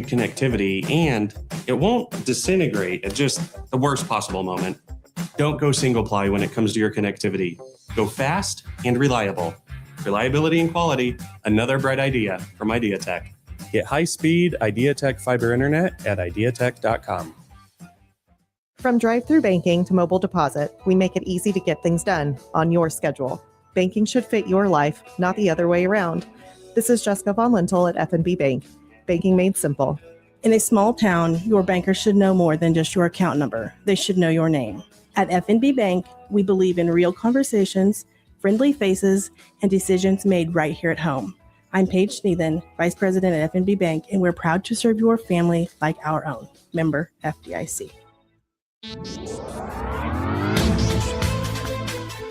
connectivity, and it won't disintegrate at just the worst possible moment. Don't go single ply when it comes to your connectivity. Go fast and reliable. Reliability and quality, another bright idea from IdeaTech. Get high-speed IdeaTech fiber internet at ideatech.com. From drive-through banking to mobile deposit, we make it easy to get things done on your schedule. Banking should fit your life, not the other way around. This is Jessica Von Lintel at F&B Bank. Banking made simple. In a small town, your banker should know more than just your account number. They should know your name. At F&B Bank, we believe in real conversations, friendly faces, and decisions made right here at home. I'm Paige Sneathen, Vice President at F&B Bank, and we're proud to serve your family like our own. Member FDIC.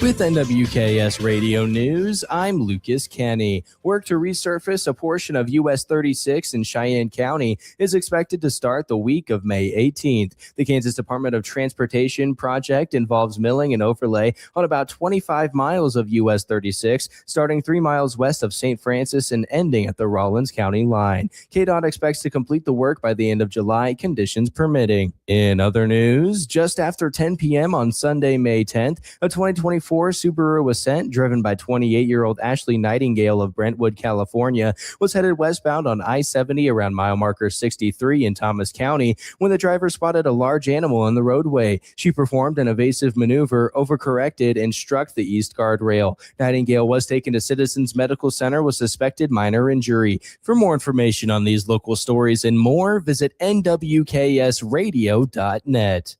With NWKS Radio News, I'm Lucas Kenny. Work to resurface a portion of US 36 in Cheyenne County is expected to start the week of May 18th. The Kansas Department of Transportation project involves milling and overlay on about 25 miles of US 36, starting 3 miles west of St. Francis and ending at the Rawlins County line. KDOT expects to complete the work by the end of July, conditions permitting. In other news, just after 10 p.m. on Sunday, May 10th, a 2024 Subaru Ascent, driven by 28-year-old Ashley Nightingale of Brentwood, California, was headed westbound on I-70 around mile marker 63 in Thomas County when the driver spotted a large animal on the roadway. She performed an evasive maneuver, overcorrected, and struck the east guardrail. Nightingale was taken to Citizens Medical Center with suspected minor injury. For more information on these local stories and more, visit nwksradio.net.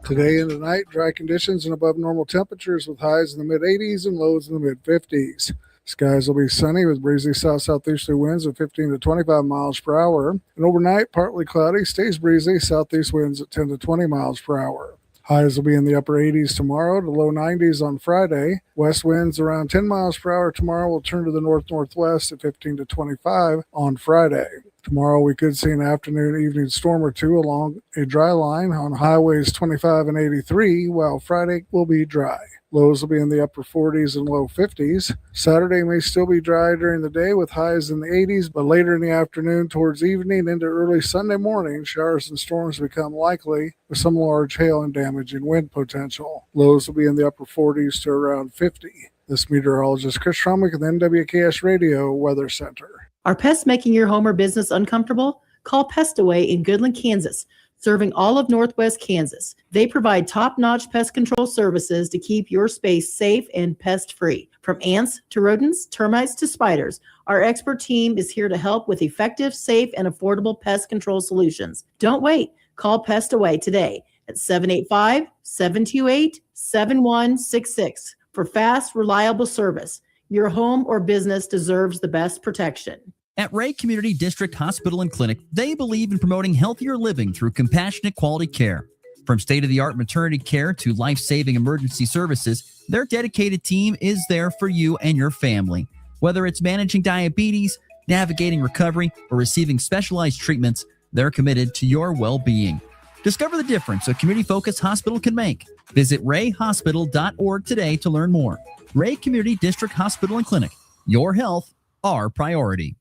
Today and tonight, dry conditions and above normal temperatures with highs in the mid-80s and lows in the mid-50s. Skies will be sunny with breezy south-southeasterly winds of 15 to 25 miles per hour. And overnight, partly cloudy, stays breezy, southeast winds at 10 to 20 miles per hour. Highs will be in the upper 80s tomorrow to low 90s on Friday. West winds around 10 miles per hour tomorrow will turn to the north-northwest at 15 to 25 on Friday. Tomorrow we could see an afternoon evening storm or two along a dry line on highways 25 and 83, while Friday will be dry. Lows will be in the upper 40s and low 50s. Saturday may still be dry during the day with highs in the 80s, but later in the afternoon towards evening into early Sunday morning, showers and storms become likely with some large hail and damaging wind potential. Lows will be in the upper 40s to around 50. This meteorologist Chris Schromick of the NWKS Radio Weather Center. Are pests making your home or business uncomfortable? Call Pest Away in Goodland, Kansas, serving all of Northwest Kansas. They provide top-notch pest control services to keep your space safe and pest-free. From ants to rodents, termites to spiders, our expert team is here to help with effective, safe, and affordable pest control solutions. Don't wait. Call Pest Away today at 785-728-7166 for fast, reliable service. Your home or business deserves the best protection. At Ray Community District Hospital and Clinic, they believe in promoting healthier living through compassionate quality care. From state-of-the-art maternity care to life-saving emergency services, their dedicated team is there for you and your family. Whether it's managing diabetes, navigating recovery, or receiving specialized treatments, they're committed to your well-being. Discover the difference a community-focused hospital can make. Visit rayhospital.org today to learn more. Ray Community District Hospital and Clinic. Your health, our priority.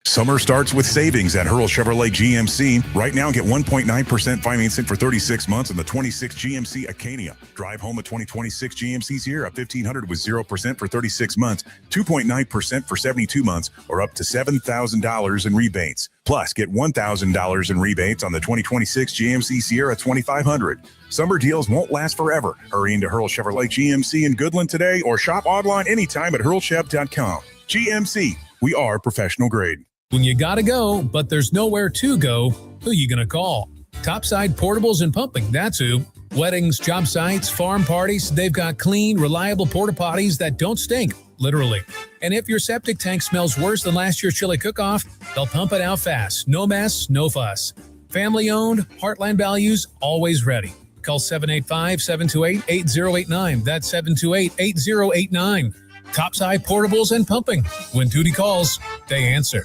Summer starts with savings at Hurl Chevrolet GMC. Right now, get 1.9% financing for 36 months on the 26 GMC Acadia. Drive home a 2026 GMC Sierra 1500 with 0% for 36 months, 2.9% for 72 months, or up to $7,000 in rebates. Plus, get $1,000 in rebates on the 2026 GMC Sierra 2500. Summer deals won't last forever. Hurry into Hurl Chevrolet GMC in Goodland today or shop online anytime at hurlchev.com. GMC, we are professional grade. When you gotta go, but there's nowhere to go, who you gonna call? Topside Portables and Pumping, that's who. Weddings, job sites, farm parties, they've got clean, reliable porta potties that don't stink, literally. And if your septic tank smells worse than last year's chili cook-off, they'll pump it out fast. No mess, no fuss. Family owned, Heartland values, always ready. Call 785-728-8089. That's 728-8089. Topside Portables and Pumping. When Tootie calls, they answer.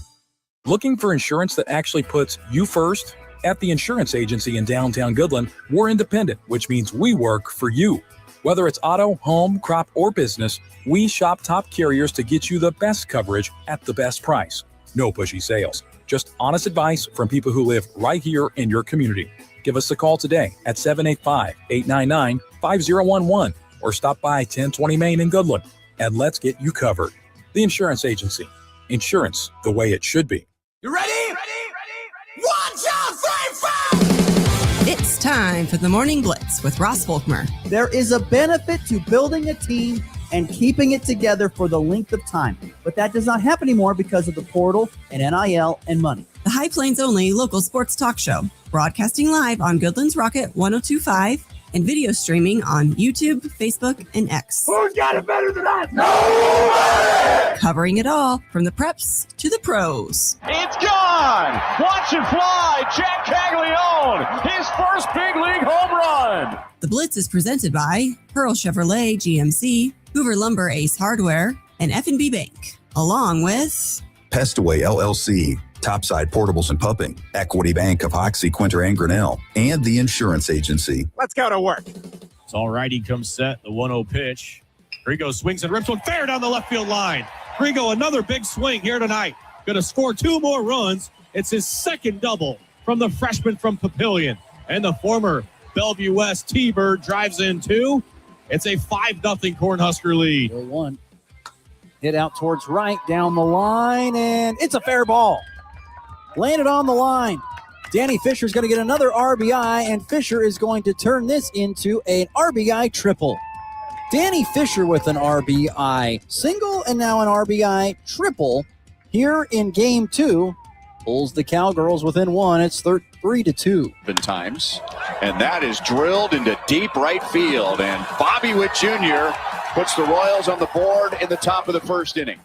Looking for insurance that actually puts you first? At the insurance agency in downtown Goodland, we're independent, which means we work for you. Whether it's auto, home, crop, or business, we shop top carriers to get you the best coverage at the best price. No pushy sales, just honest advice from people who live right here in your community. Give us a call today at 785-899-5011 or stop by 1020 Main in Goodland and let's get you covered. The Insurance Agency. Insurance the way it should be. You ready? Ready? 1, 2, 3, 4! It's time for the Morning Blitz with Ross Volkmer. There is a benefit to building a team and keeping it together for the length of time, but that does not happen anymore because of the portal and NIL and money. The High Plains only local sports talk show, broadcasting live on Goodland's Rocket 102.5 and video streaming on YouTube, Facebook, and X. Who's got it better than us? Nobody! Covering it all from the preps to the pros. It's gone! Watch it fly! Jack Caglione! His first big league home run! The Blitz is presented by Pearl Chevrolet GMC, Hoover Lumber Ace Hardware, and F&B Bank, along with Pestaway LLC, Topside Portables and Pumping, Equity Bank of Hoxie, Quinter, and Grinnell, and the Insurance Agency. Let's go to work. It's all righty comes set, the 1-0 pitch. Grigo swings and rips one fair down the left field line. Grigo, another big swing here tonight. Going to score 2 more runs. It's his second double from the freshman from Papillion. And the former Bellevue West T-Bird drives in 2. It's a 5-0 Cornhusker lead. 1 hit out towards right, down the line, and it's a fair ball. Landed on the line. Danny Fisher's going to get another RBI, and Fisher is going to turn this into an RBI triple. Danny Fisher with an RBI single and now an RBI triple here in Game 2. Pulls the Cowgirls within 1. It's 3-2. Times, and that is drilled into deep right field, and Bobby Witt Jr. puts the Royals on the board in the top of the first inning.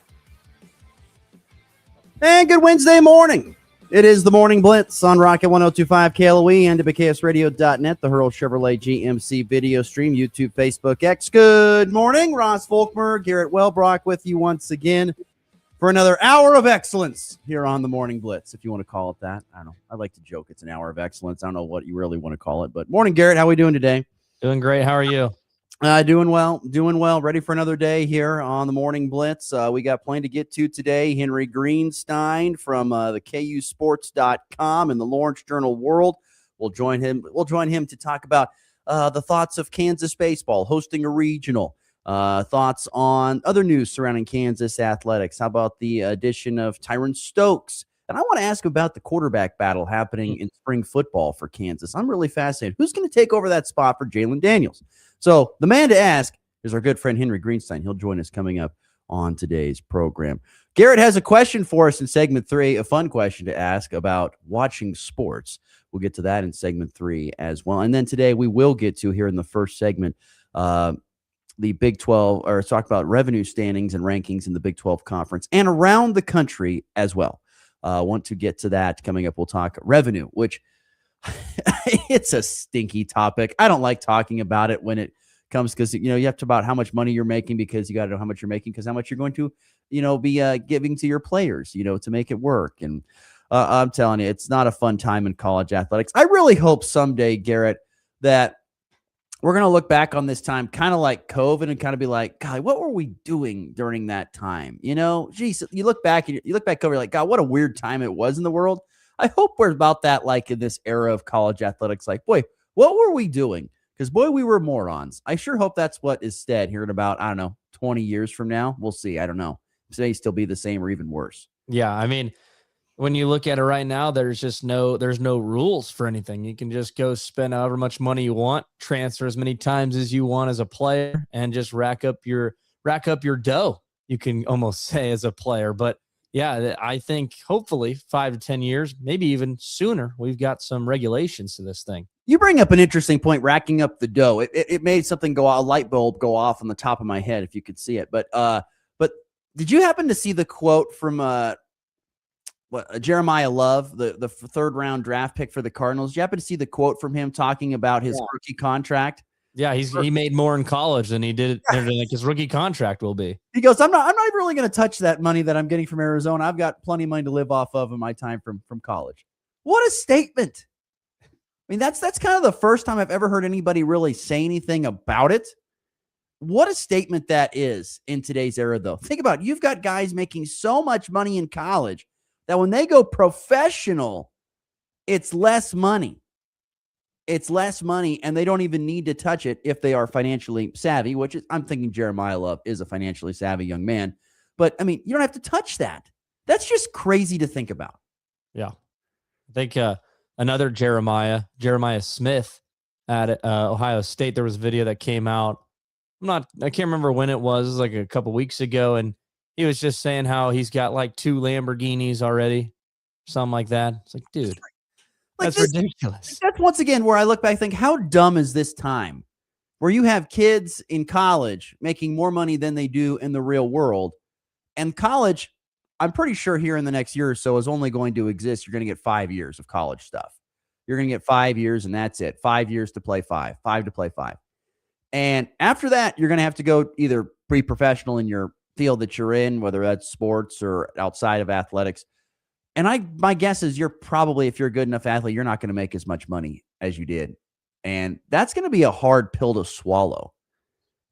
And good Wednesday morning. It is the Morning Blitz on Rocket 102.5 KLOE and WKSradio.net, the Hurl Chevrolet GMC video stream, YouTube, Facebook, X. Good morning. Ross Volkmer, Garrett Wellbrock with you once again for another hour of excellence here on the Morning Blitz, if you want to call it that. I don't know. I like to joke it's an hour of excellence. I don't know what you really want to call it, but morning, Garrett. How are we doing today? Doing great. How are you? Doing well. Ready for another day here on the Morning Blitz. We got plenty to get to today. Henry Greenstein from the KUSports.com and the Lawrence Journal World. We'll join him to talk about the thoughts of Kansas baseball, hosting a regional, thoughts on other news surrounding Kansas athletics. How about the addition of Tyron Stokes? And I want to ask about the quarterback battle happening in spring football for Kansas. I'm really fascinated. Who's going to take over that spot for Jalen Daniels? So the man to ask is our good friend Henry Greenstein. He'll join us coming up on today's program. Garrett has a question for us in segment 3, a fun question to ask about watching sports. We'll get to that in segment 3 as well. And then today we will get to, here in the first segment, the Big 12, or talk about revenue standings and rankings in the Big 12 conference and around the country as well. Want to get to that coming up. We'll talk revenue, which it's a stinky topic. I don't like talking about it when it comes, because you have to about how much money you're making, because you got to know how much you're making, because how much you're going to be giving to your players to make it work. And I'm telling you, it's not a fun time in college athletics. I really hope someday, Garrett, that we're going to look back on this time kind of like COVID and kind of be like, God, what were we doing during that time? Geez, you look back over, like, God, what a weird time it was in the world. I hope we're about that, like in this era of college athletics. Like, boy, what were we doing? Because, boy, we were morons. I sure hope that's what is said here in about, 20 years from now. We'll see. I don't know. It may still be the same or even worse. Yeah, I mean, when you look at it right now, there's no rules for anything. You can just go spend however much money you want, transfer as many times as you want as a player, and just rack up your dough, you can almost say, as a player. But yeah, I think hopefully 5 to 10 years, maybe even sooner, we've got some regulations to this thing. You bring up an interesting point, racking up the dough. It made something a light bulb go off on the top of my head, if you could see it. But did you happen to see the quote from Jeremiah Love, the third round draft pick for the Cardinals? Did you happen to see the quote from him talking about his rookie contract? Yeah, he made more in college than he did like his rookie contract will be. He goes, I'm not really going to touch that money that I'm getting from Arizona. I've got plenty of money to live off of in my time from college. What a statement. I mean, that's kind of the first time I've ever heard anybody really say anything about it. What a statement that is in today's era, though. Think about it. You've got guys making so much money in college that when they go professional, it's less money. It's less money, and they don't even need to touch it if they are financially savvy, which is, I'm thinking Jeremiah Love is a financially savvy young man. But, I mean, you don't have to touch that. That's just crazy to think about. Yeah. I think another Jeremiah Smith at Ohio State, there was a video that came out. I can't remember when it was. It was like a couple weeks ago, and he was just saying how he's got like 2 Lamborghinis already, something like that. It's like, dude, that's ridiculous. That's once again where I look back and think, how dumb is this time where you have kids in college making more money than they do in the real world? And college, I'm pretty sure here in the next year or so is only going to exist. You're going to get 5 years of college stuff. You're going to get 5 years, and that's it. 5 years to play 5 to play 5. And after that, you're going to have to go either pre-professional in your field that you're in, whether that's sports or outside of athletics. And my guess is you're probably, if you're a good enough athlete, you're not going to make as much money as you did. And that's going to be a hard pill to swallow.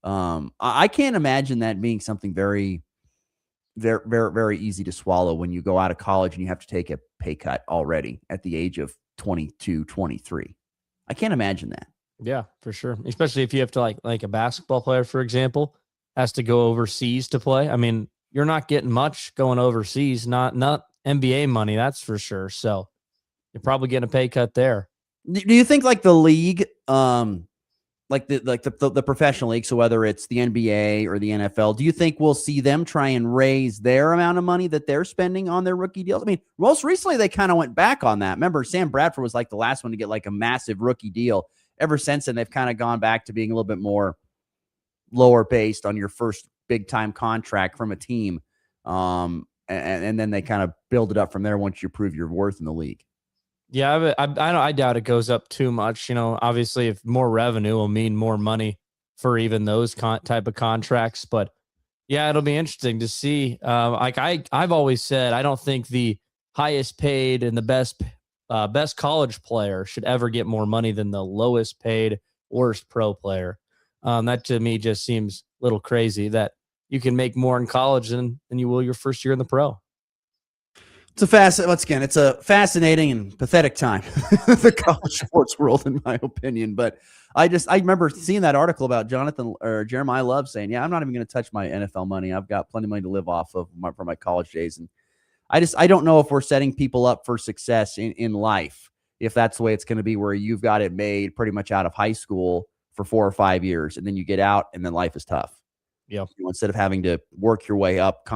I can't imagine that being something very, very, very, very easy to swallow when you go out of college and you have to take a pay cut already at the age of 22, 23. I can't imagine that. Yeah, for sure. Especially if you have to like a basketball player, for example, has to go overseas to play. I mean, you're not getting much going overseas, not NBA money, that's for sure. So you're probably getting a pay cut there. Do you think like the league, like the professional league, so whether it's the NBA or the NFL, do you think we'll see them try and raise their amount of money that they're spending on their rookie deals? I mean, most recently they kind of went back on that. Remember, Sam Bradford was like the last one to get like a massive rookie deal. Ever since then, they've kind of gone back to being a little bit more lower based on your first big time contract from a team. And then they kind of build it up from there once you prove your worth in the league. Yeah, I doubt it goes up too much. You know, obviously, if more revenue will mean more money for even those type of contracts. But yeah, it'll be interesting to see. I've always said, I don't think the highest paid and the best college player should ever get more money than the lowest paid worst pro player. That to me just seems a little crazy that you can make more in college than you will your first year in the pro. It's a fascinating and pathetic time, the college sports world, in my opinion. But I remember seeing that article about Jeremiah Love saying, yeah, I'm not even going to touch my NFL money. I've got plenty of money to live off of for my college days. And I don't know if we're setting people up for success in life, if that's the way it's going to be, where you've got it made pretty much out of high school for 4 or 5 years, and then you get out and then life is tough. Yeah. Instead of having to work your way up,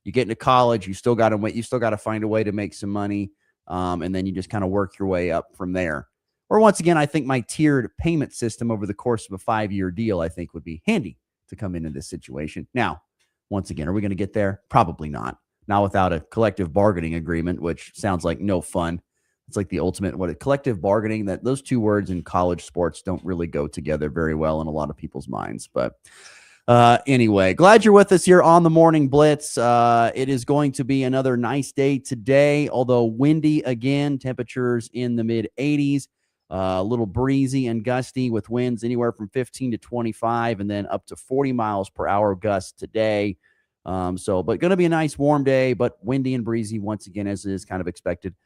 you get into college, you still got to find a way to make some money. And then you just kind of work your way up from there. Or once again, I think my tiered payment system over the course of a 5-year deal, I think would be handy to come into this situation. Now, once again, are we going to get there? Probably not. Not without a collective bargaining agreement, which sounds like no fun. It's like the ultimate, collective bargaining, that those two words in college sports don't really go together very well in a lot of people's minds. But anyway, glad you're with us here on the Morning Blitz. It is going to be another nice day today, although windy again, temperatures in the mid 80s, a little breezy and gusty with winds anywhere from 15 to 25 and then up to 40 miles per hour gusts today. But going to be a nice warm day, but windy and breezy once again, as is kind of expected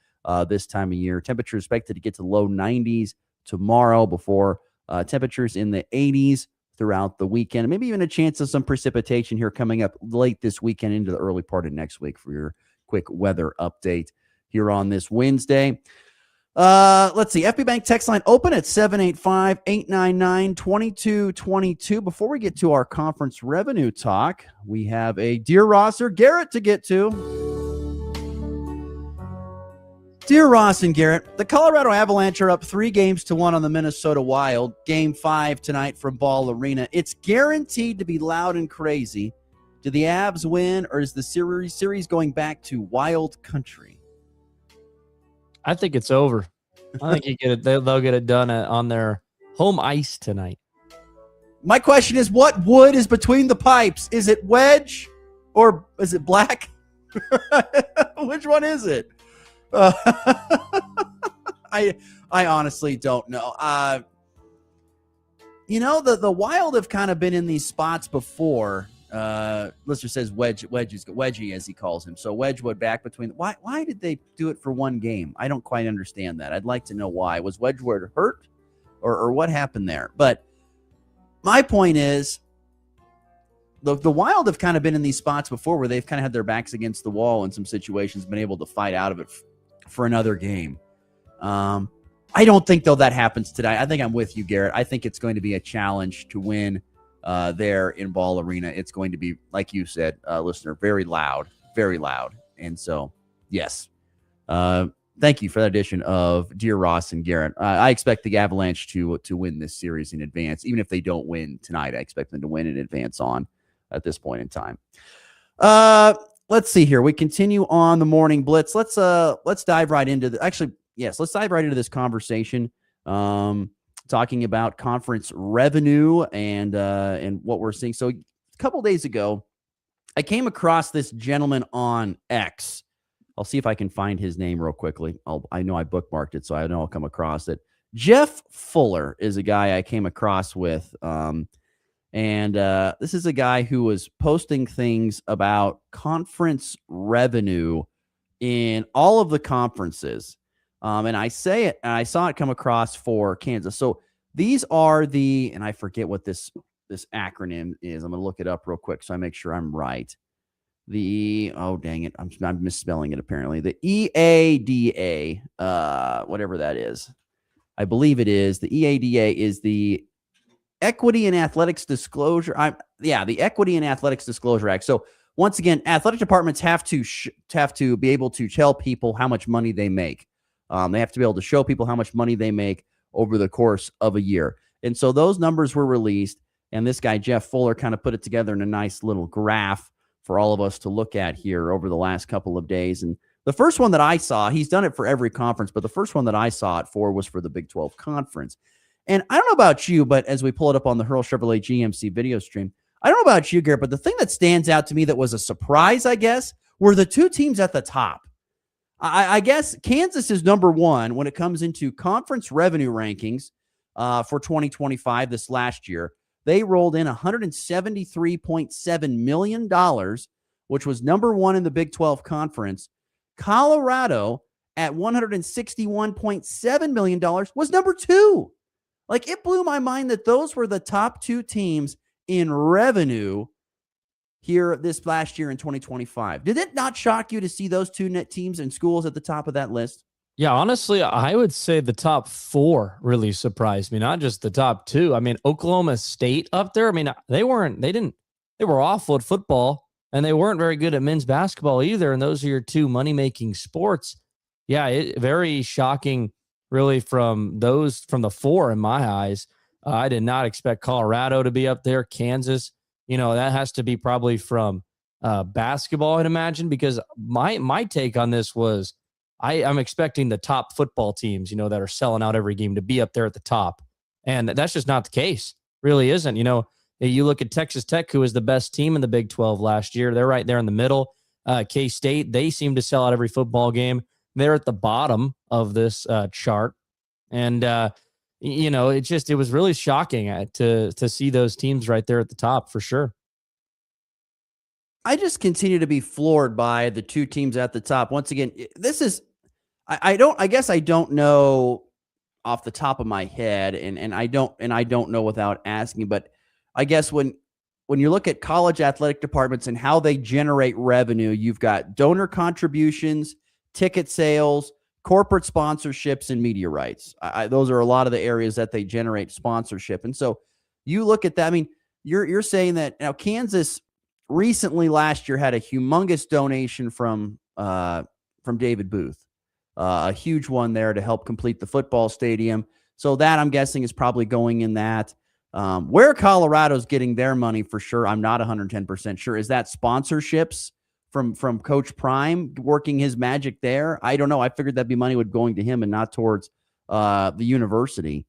this time of year. Temperature expected to get to low 90s tomorrow before temperatures in the 80s throughout the weekend. Maybe even a chance of some precipitation here coming up late this weekend into the early part of next week for your quick weather update here on this Wednesday. Let's see. FB Bank text line open at 785-899-2222. Before we get to our conference revenue talk, we have a Dear Ross or Garrett to get to. Dear Ross and Garrett, the Colorado Avalanche are up 3-1 on the Minnesota Wild. Game 5 tonight from Ball Arena. It's guaranteed to be loud and crazy. Do the Avs win, or is the series going back to Wild Country? I think it's over. I think they'll get it done on their home ice tonight. My question is, what wood is between the pipes? Is it wedge or is it black? Which one is it? I honestly don't know. The Wild have kind of been in these spots before. Lister says Wedgie, as he calls him. So Wedgwood back between. Why did they do it for one game? I don't quite understand that. I'd like to know why. Was Wedgwood hurt, or what happened there? But my point is, the Wild have kind of been in these spots before where they've kind of had their backs against the wall in some situations, been able to fight out of it for another game. I don't think, though, that happens today. I think I'm with you, Garrett. I think it's going to be a challenge to win there in Ball Arena. It's going to be, like you said, listener, very loud, very loud. And so, yes, thank you for that addition of Dear Ross and Garrett. I expect the Avalanche to win this series in advance. Even if they don't win tonight, I expect them to win in advance on at this point in time. Let's see here. We continue on the Morning Blitz. Let's dive right into let's dive right into this conversation. Talking about conference revenue and what we're seeing. So a couple days ago, I came across this gentleman on X. I'll see if I can find his name real quickly. I know I bookmarked it, so I know I'll come across it. Jeff Fuller is a guy I came across with. And this is a guy who was posting things about conference revenue in all of the conferences. And I say it, and I saw it come across for Kansas. So these are and I forget what this acronym is. I'm going to look it up real quick so I make sure I'm right. Dang it, I'm misspelling it apparently. The EADA, whatever that is. I believe it is. The EADA is the Equity and Athletics Disclosure. The Equity and Athletics Disclosure Act. So once again, athletic departments have to be able to tell people how much money they make. They have to be able to show people how much money they make over the course of a year. And so those numbers were released, and this guy, Jeff Fuller, kind of put it together in a nice little graph for all of us to look at here over the last couple of days. And the first one that I saw, he's done it for every conference, but the first one that I saw it for was for the Big 12 Conference. And I don't know about you, but as we pull it up on the Hurl Chevrolet GMC video stream, I don't know about you, Garrett, but the thing that stands out to me that was a surprise, I guess, were the two teams at the top. I guess Kansas is number one when it comes into conference revenue rankings for 2025 this last year. They rolled in $173.7 million, which was number one in the Big 12 Conference. Colorado at $161.7 million was number two. Like, it blew my mind that those were the top two teams in revenue here this last year in 2025. Did it not shock you to see those two net teams and schools at the top of that list? Yeah, honestly, I would say the top four really surprised me, not just the top two. I mean, Oklahoma State up there. I mean, they were awful at football, and they weren't very good at men's basketball either. And those are your two money-making sports. Yeah, very shocking, really, from the four in my eyes. I did not expect Colorado to be up there. Kansas, that has to be probably from basketball, I'd imagine, because my take on this was I'm expecting the top football teams, that are selling out every game to be up there at the top. And that's just not the case. Really isn't. You look at Texas Tech, who was the best team in the Big 12 last year. They're right there in the middle. K-State, they seem to sell out every football game. They're at the bottom of this chart. And, it was really shocking to see those teams right there at the top for sure. I just continue to be floored by the two teams at the top. Once again, this is, I guess I don't know off the top of my head, and I don't know without asking, but I guess when you look at college athletic departments and how they generate revenue, you've got donor contributions, ticket sales, corporate sponsorships, and media rights. Those are a lot of the areas that they generate sponsorship. And so you look at that. I mean, you're saying that now Kansas recently last year had a humongous donation from David Booth, a huge one there to help complete the football stadium. So that, I'm guessing, is probably going in that. Where Colorado's getting their money for sure, I'm not 110% sure. Is that sponsorships from Coach Prime working his magic there? I don't know. I figured that'd be money going to him and not towards the university.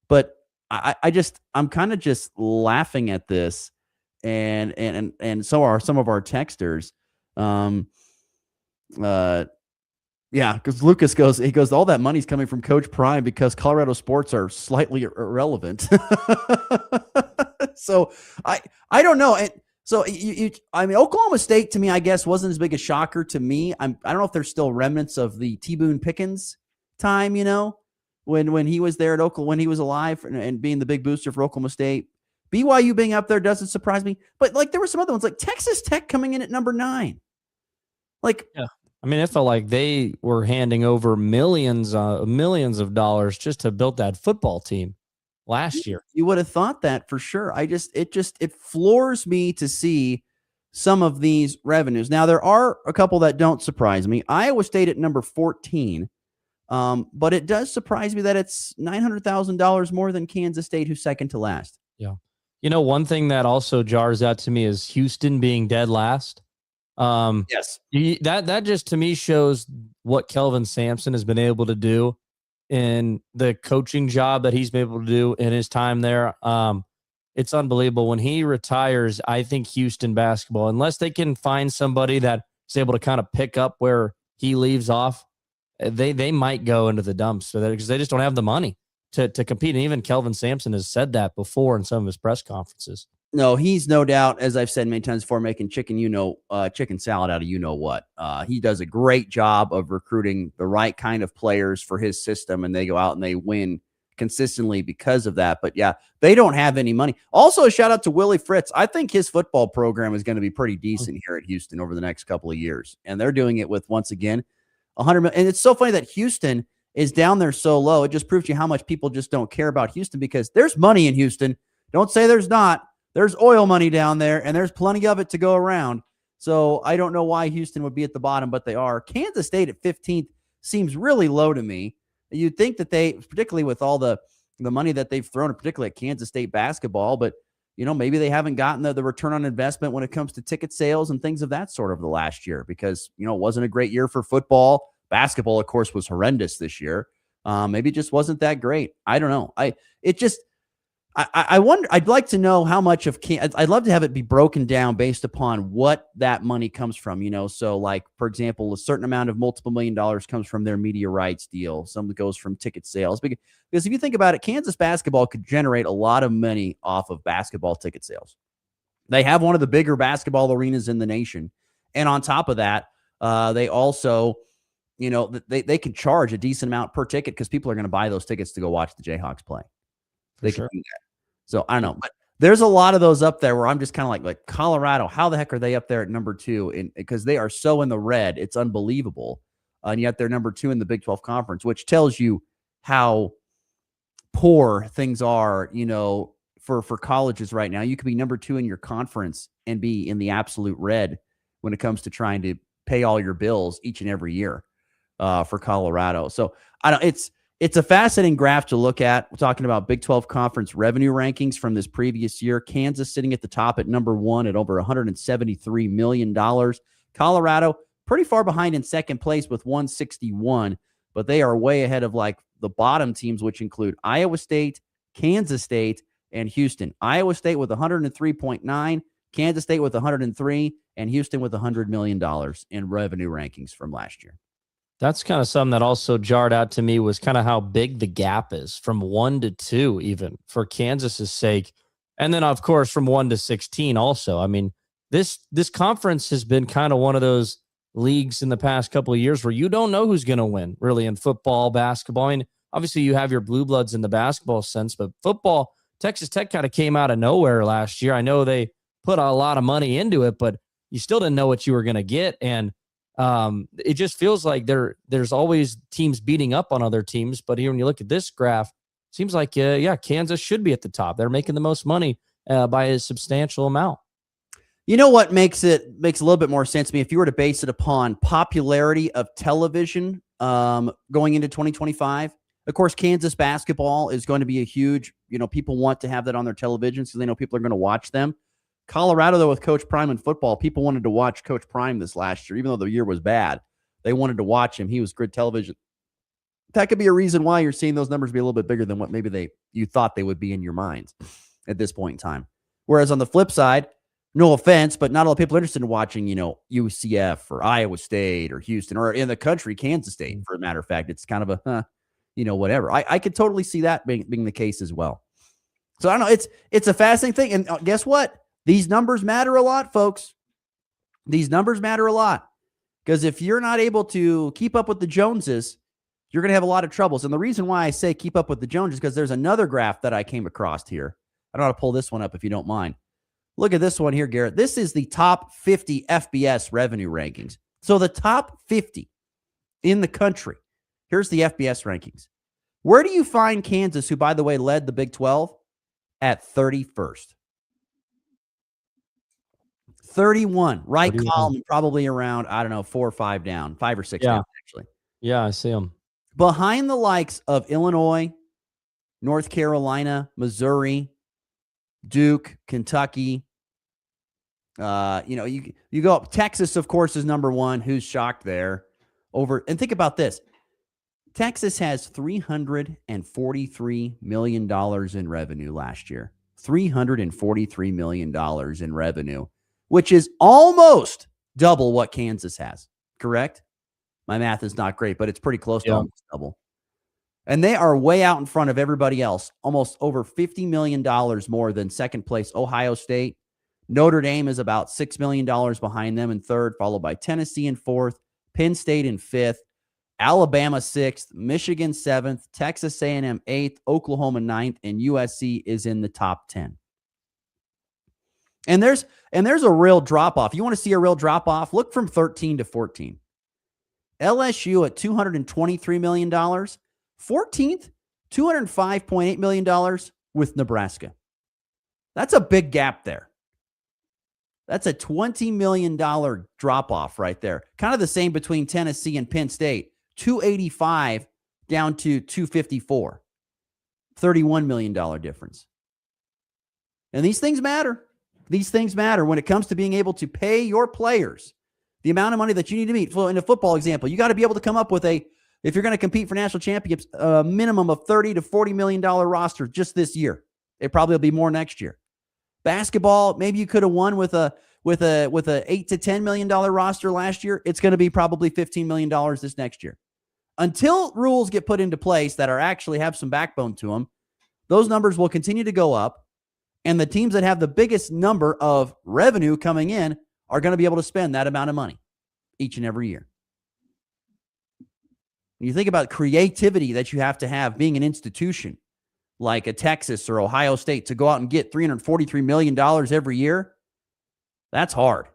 But I'm kind of just laughing at this, and so are some of our texters. Yeah, because Lucas goes, all that money's coming from Coach Prime because Colorado sports are slightly irrelevant. So I don't know. So I mean, Oklahoma State to me, I guess, wasn't as big a shocker to me. I don't know if there's still remnants of the T. Boone Pickens time, when he was there at Oklahoma, when he was alive and being the big booster for Oklahoma State. BYU being up there doesn't surprise me. But like there were some other ones, like Texas Tech coming in at number 9. Like, yeah. I mean, it felt like they were handing over millions of dollars just to build that football team last year. You would have thought that for sure. It floors me to see some of these revenues. Now, there are a couple that don't surprise me. Iowa State at number 14. But it does surprise me that it's $900,000 more than Kansas State, who's second to last. Yeah. One thing that also jars out to me is Houston being dead last. Yes. That just to me shows what Kelvin Sampson has been able to do in the coaching job that he's been able to do in his time there. It's unbelievable. When he retires, I think Houston basketball, unless they can find somebody that is able to kind of pick up where he leaves off, they might go into the dumps because they just don't have the money to compete. And even Kelvin Sampson has said that before in some of his press conferences. No, he's no doubt, as I've said many times before, making chicken salad out of what. He does a great job of recruiting the right kind of players for his system, and they go out and they win consistently because of that. But yeah, they don't have any money. Also, a shout out to Willie Fritz. I think his football program is going to be pretty decent here at Houston over the next couple of years, and they're doing it with, once again, $100 million. And it's so funny that Houston is down there so low. It just proves you how much people just don't care about Houston, because there's money in Houston. Don't say there's not. There's oil money down there, and there's plenty of it to go around. So I don't know why Houston would be at the bottom, but they are. Kansas State at 15th seems really low to me. You'd think that they, particularly with all the money that they've thrown, particularly at Kansas State basketball, but maybe they haven't gotten the return on investment when it comes to ticket sales and things of that sort over the last year, because it wasn't a great year for football. Basketball, of course, was horrendous this year. Maybe it just wasn't that great. I don't know. I wonder. I'd like to know how much of I'd love to have it be broken down based upon what that money comes from. So like, for example, a certain amount of multiple $1 million comes from their media rights deal. Some goes from ticket sales. Because if you think about it, Kansas basketball could generate a lot of money off of basketball ticket sales. They have one of the bigger basketball arenas in the nation, and on top of that, they also, they can charge a decent amount per ticket because people are going to buy those tickets to go watch the Jayhawks play. They can do that. So I don't know, but there's a lot of those up there where I'm just kind of like Colorado. How the heck are they up there at number 2? Because they are so in the red, it's unbelievable. And yet they're number 2 in the Big 12 conference, which tells you how poor things are, for colleges right now. You could be number 2 in your conference and be in the absolute red when it comes to trying to pay all your bills each and every year for Colorado. So I don't. It's a fascinating graph to look at. We're talking about Big 12 conference revenue rankings from this previous year. Kansas sitting at the top at number 1 at over $173 million. Colorado pretty far behind in second place with 161, but they are way ahead of like the bottom teams, which include Iowa State, Kansas State, and Houston. Iowa State with 103.9, Kansas State with 103, and Houston with $100 million in revenue rankings from last year. That's kind of something that also jarred out to me, was kind of how big the gap is from 1 to 2, even for Kansas's sake. And then, of course, from 1 to 16 also. I mean, this conference has been kind of one of those leagues in the past couple of years where you don't know who's going to win, really, in football, basketball. I mean, obviously you have your blue bloods in the basketball sense, but football, Texas Tech kind of came out of nowhere last year. I know they put a lot of money into it, but you still didn't know what you were going to get. And it just feels like there's always teams beating up on other teams. But here, when you look at this graph, it seems like, Kansas should be at the top. They're making the most money by a substantial amount. You know what makes a little bit more sense to me? If you were to base it upon popularity of television going into 2025, of course, Kansas basketball is going to be a huge, people want to have that on their television so they know people are going to watch them. Colorado, though, with Coach Prime in football, people wanted to watch Coach Prime this last year, even though the year was bad. They wanted to watch him. He was good television. That could be a reason why you're seeing those numbers be a little bit bigger than what maybe you thought they would be in your minds at this point in time. Whereas on the flip side, No offense, but not a lot of people are interested in watching, UCF or Iowa State or Houston or in the country, Kansas State, for a matter of fact. It's kind of a, whatever. I could totally see that being the case as well. So I don't know. It's a fascinating thing. And guess what? These numbers matter a lot, folks. These numbers matter a lot. Because if you're not able to keep up with the Joneses, you're going to have a lot of troubles. And the reason why I say keep up with the Joneses is because there's another graph that I came across here. I don't know how to pull this one up if you don't mind. Look at this one here, Garrett. This is the top 50 FBS revenue rankings. So the top 50 in the country. Here's the FBS rankings. Where do you find Kansas, who, by the way, led the Big 12? At 31st. 31, right 31. Column, probably around, 4 or 5 down, 5 or 6 down, actually. Yeah, I see them. Behind the likes of Illinois, North Carolina, Missouri, Duke, Kentucky. You go up. Texas, of course, is number 1. Who's shocked there? And think about this. Texas has $343 million in revenue last year. $343 million in revenue, which is almost double what Kansas has. Correct? My math is not great, but it's pretty close to almost double. And they are way out in front of everybody else, almost over $50 million more than second place Ohio State. Notre Dame is about $6 million behind them in third, followed by Tennessee in fourth, Penn State in fifth, Alabama 6th, Michigan 7th, Texas A&M 8th, Oklahoma 9th, and USC is in the top 10. And there's a real drop-off. You want to see a real drop-off? Look from 13 to 14. LSU at $223 million. 14th, $205.8 million with Nebraska. That's a big gap there. That's a $20 million drop-off right there. Kind of the same between Tennessee and Penn State. 285 down to 254. $31 million difference. And these things matter. These things matter when it comes to being able to pay your players the amount of money that you need to meet. So in a football example, you got to be able to come up with if you're going to compete for national championships, a minimum of $30 to $40 million roster just this year. It probably will be more next year. Basketball, maybe you could have won with a $8 to $10 million roster last year. It's going to be probably $15 million this next year. Until rules get put into place that actually have some backbone to them, those numbers will continue to go up, and the teams that have the biggest number of revenue coming in are going to be able to spend that amount of money each and every year. When you think about creativity that you have to have being an institution like a Texas or Ohio State to go out and get $343 million every year, that's hard.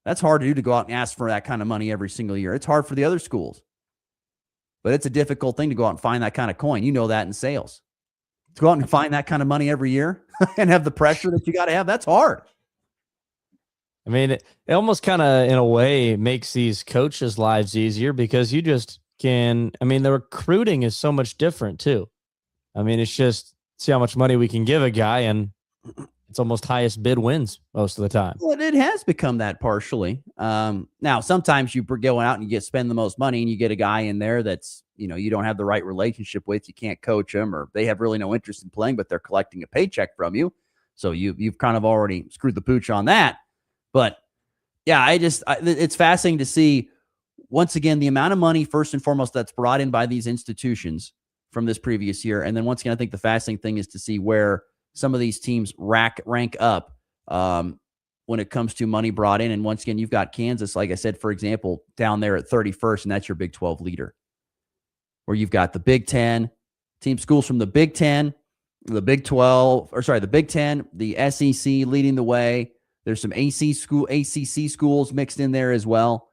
That's hard to do, to go out and ask for that kind of money every single year. It's hard for the other schools. But it's a difficult thing to go out and find that kind of coin. You know that in sales. To go out and find that kind of money every year and have the pressure that you got to have, that's hard. I mean, it almost kind of, in a way, makes these coaches' lives easier because you just can, the recruiting is so much different too. It's just see how much money we can give a guy, and it's almost highest bid wins most of the time. Well, it has become that partially. Now, sometimes you go out and you spend the most money and you get a guy in there that's, you don't have the right relationship with. You can't coach them, or they have really no interest in playing, but they're collecting a paycheck from you. So you've kind of already screwed the pooch on that. But yeah, it's fascinating to see, once again, the amount of money, first and foremost, that's brought in by these institutions from this previous year. And then once again, I think the fascinating thing is to see where some of these teams rank up when it comes to money brought in. And once again, you've got Kansas, like I said, for example, down there at 31st, and that's your Big 12 leader. Where you've got the Big 10, team schools from the Big 10, the Big 12, the Big 10, the SEC leading the way. There's some ACC schools mixed in there as well,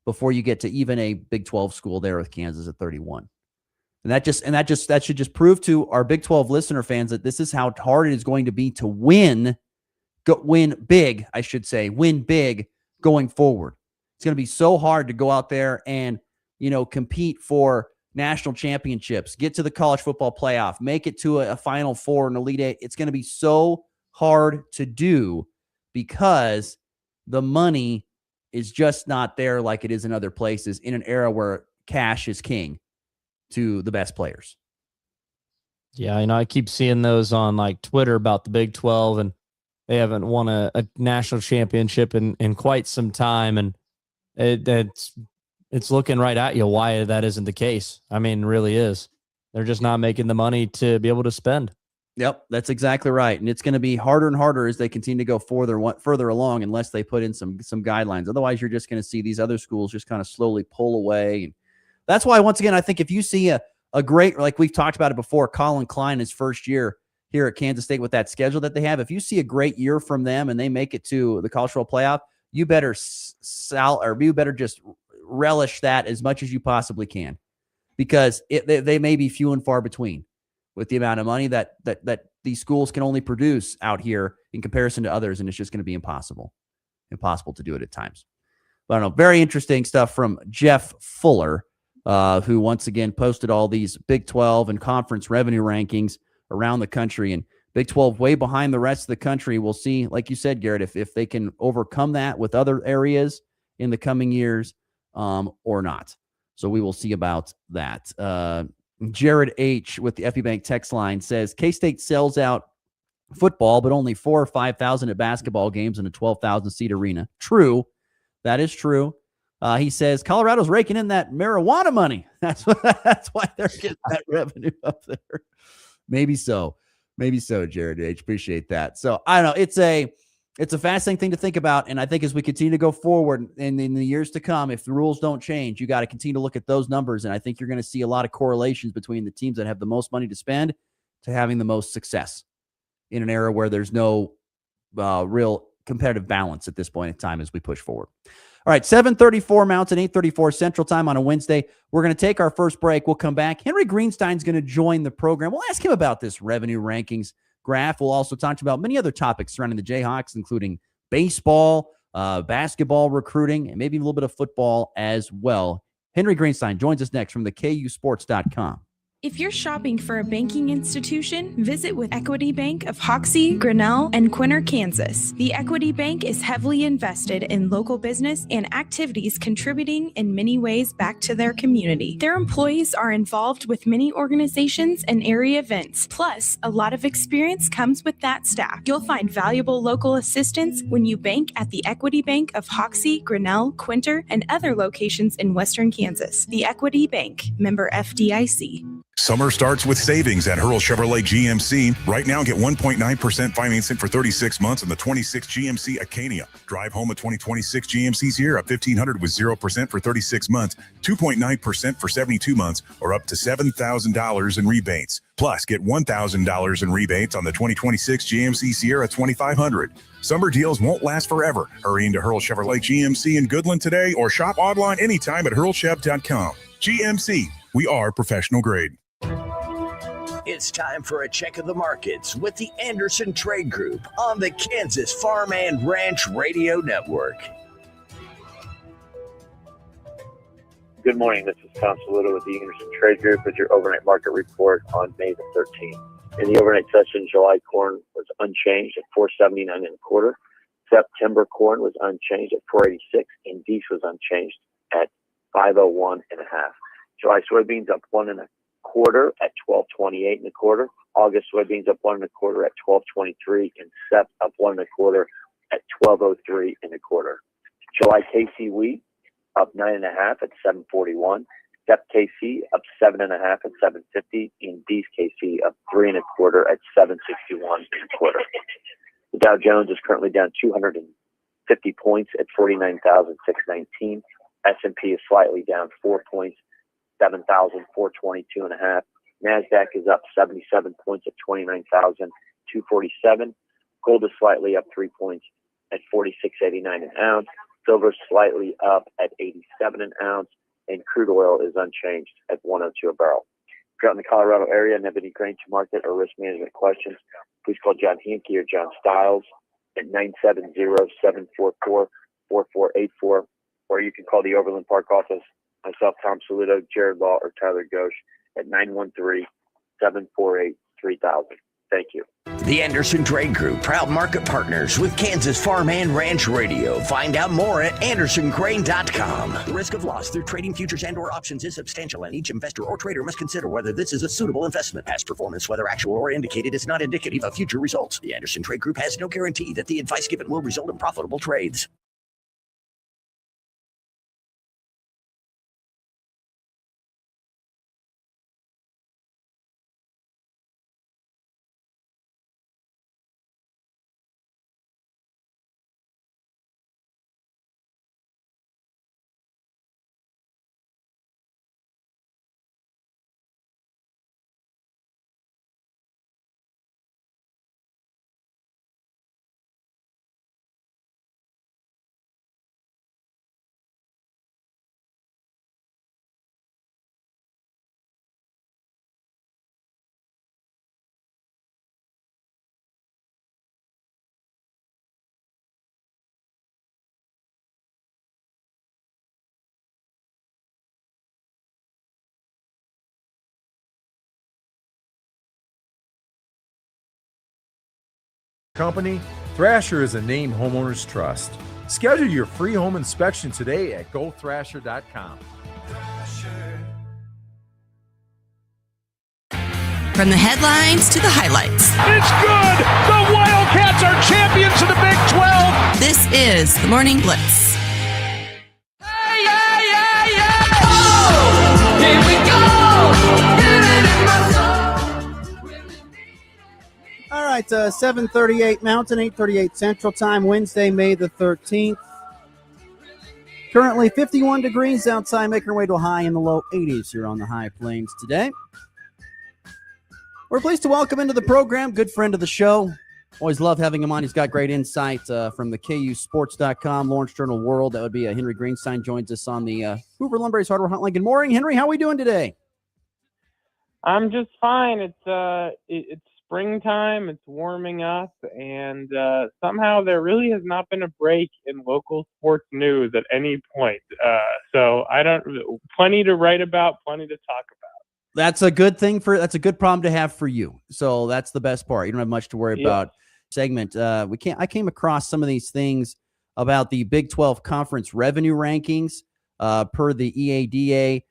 before you get to even a Big 12 school there with Kansas at 31. And that should just prove to our Big 12 listener fans that this is how hard it is going to be to win big going forward. It's going to be so hard to go out there and, compete for national championships, get to the college football playoff, make it to a Final Four and Elite Eight. It's going to be so hard to do because the money is just not there like it is in other places in an era where cash is king to the best players. Yeah, I keep seeing those on like Twitter about the Big 12, and They haven't won a national championship in quite some time, and it's looking right at you why that isn't the case. I mean, it really is. They're just not making the money to be able to spend. Yep, that's exactly right. And it's going to be harder and harder as they continue to go further along unless they put in some guidelines. Otherwise, you're just going to see these other schools just kind of slowly pull away. And that's why, once again, I think if you see a great, like we've talked about it before, Colin Klein, his first year here at Kansas State with that schedule that they have, if you see a great year from them and they make it to the college football playoff, you better just relish that as much as you possibly can, because they may be few and far between with the amount of money that these schools can only produce out here in comparison to others, and it's just going to be impossible to do it at times. But I don't know, very interesting stuff from Jeff Fuller, who once again posted all these Big 12 and conference revenue rankings around the country, and Big 12 way behind the rest of the country. We'll see, like you said, Garrett, if they can overcome that with other areas in the coming years or not. So we will see about that. Jared H. with the FB Bank text line says, K-State sells out football, but only 4,000 or 5,000 at basketball games in a 12,000-seat arena. True. That is true. He says, Colorado's raking in that marijuana money. That's why they're getting that revenue up there. Maybe so, Jared H. Appreciate that. So I don't know. It's a fascinating thing to think about. And I think as we continue to go forward in the years to come, if the rules don't change, you got to continue to look at those numbers. And I think you're going to see a lot of correlations between the teams that have the most money to spend to having the most success in an era where there's no real competitive balance at this point in time as we push forward. All right, 7:34 Mountain, 8:34 Central Time on a Wednesday. We're going to take our first break. We'll come back. Henry Greenstein's going to join the program. We'll ask him about this revenue rankings graph. We'll also talk about many other topics surrounding the Jayhawks, including baseball, basketball recruiting, and maybe a little bit of football as well. Henry Greenstein joins us next from the KUSports.com. If you're shopping for a banking institution, visit with Equity Bank of Hoxie, Grinnell, and Quinter, Kansas. The Equity Bank is heavily invested in local business and activities contributing in many ways back to their community. Their employees are involved with many organizations and area events. Plus, a lot of experience comes with that staff. You'll find valuable local assistance when you bank at the Equity Bank of Hoxie, Grinnell, Quinter, and other locations in Western Kansas. The Equity Bank, member FDIC. Summer starts with savings at Hurl Chevrolet GMC. Right now, get 1.9% financing for 36 months on the 26 GMC Acadia. Drive home a 2026 GMC Sierra 1500 with 0% for 36 months, 2.9% for 72 months, or up to $7,000 in rebates. Plus, get $1,000 in rebates on the 2026 GMC Sierra 2500. Summer deals won't last forever. Hurry into Hurl Chevrolet GMC in Goodland today or shop online anytime at hurlchev.com. GMC, we are professional grade. It's time for a check of the markets with the Anderson Trade Group on the Kansas Farm and Ranch Radio Network. Good morning. This is Tom Saluto with the Anderson Trade Group with your overnight market report on May the 13th. In the overnight session, July corn was unchanged at $4.79 1/4. September corn was unchanged at $4.86, and beef was unchanged at $5.01 1/2. July soybeans up 1 1/4 at $12.28 1/4. August soybeans up 1 1/4 at $12.23, and Sep up 1 1/4 at $12.03 1/4. July KC wheat up 9 1/2 at $7.41. Sep KC up 7 1/2 at $7.50, and beef KC up 3 1/4 at $7.61 1/4. The Dow Jones is currently down 250 points at 49,619. S&P is slightly down 4 points, 7,422 1/2. NASDAQ is up 77 points at 29,247. Gold is slightly up 3 points at 46.89 an ounce. Silver is slightly up at 87 an ounce, and crude oil is unchanged at 102 a barrel. If you're out in the Colorado area and have any grain to market or risk management questions, please call John Hanke or John Stiles at 970-744-4484, or you can call the Overland Park office, myself, Tom Saluto, Jared Law, or Tyler Ghosh at 913-748-3000. Thank you. The Anderson Trade Group, proud market partners with Kansas Farm and Ranch Radio. Find out more at andersongrain.com. The risk of loss through trading futures and or options is substantial, and each investor or trader must consider whether this is a suitable investment. Past performance, whether actual or indicated, is not indicative of future results. The Anderson Trade Group has no guarantee that the advice given will result in profitable trades. Company, Thrasher is a named homeowners trust. Schedule your free home inspection today at gothrasher.com. From the headlines to the highlights. It's good! The Wildcats are champions of the Big 12! This is the Morning Blitz. Oh! Here we go! Feel it in my soul! All right, 7:38 Mountain, 8:38 Central Time, Wednesday, May the 13th. Currently 51 degrees outside, making our way to a high in the low 80s here on the High Plains today. We're pleased to welcome into the program, good friend of the show. Always love having him on. He's got great insight from the KUSports.com, Lawrence Journal World. That would be Henry Greenstein joins us on the Hoover Lumber's Hardware Hotline. Good morning, Henry. How are we doing today? I'm just fine. It's springtime. It's warming up, and somehow there really has not been a break in local sports news at any point. So plenty to write about, plenty to talk about. That's a good thing that's a good problem to have for you. So that's the best part. You don't have much to worry about. Segment. I came across some of these things about the Big 12 conference revenue rankings per the EADA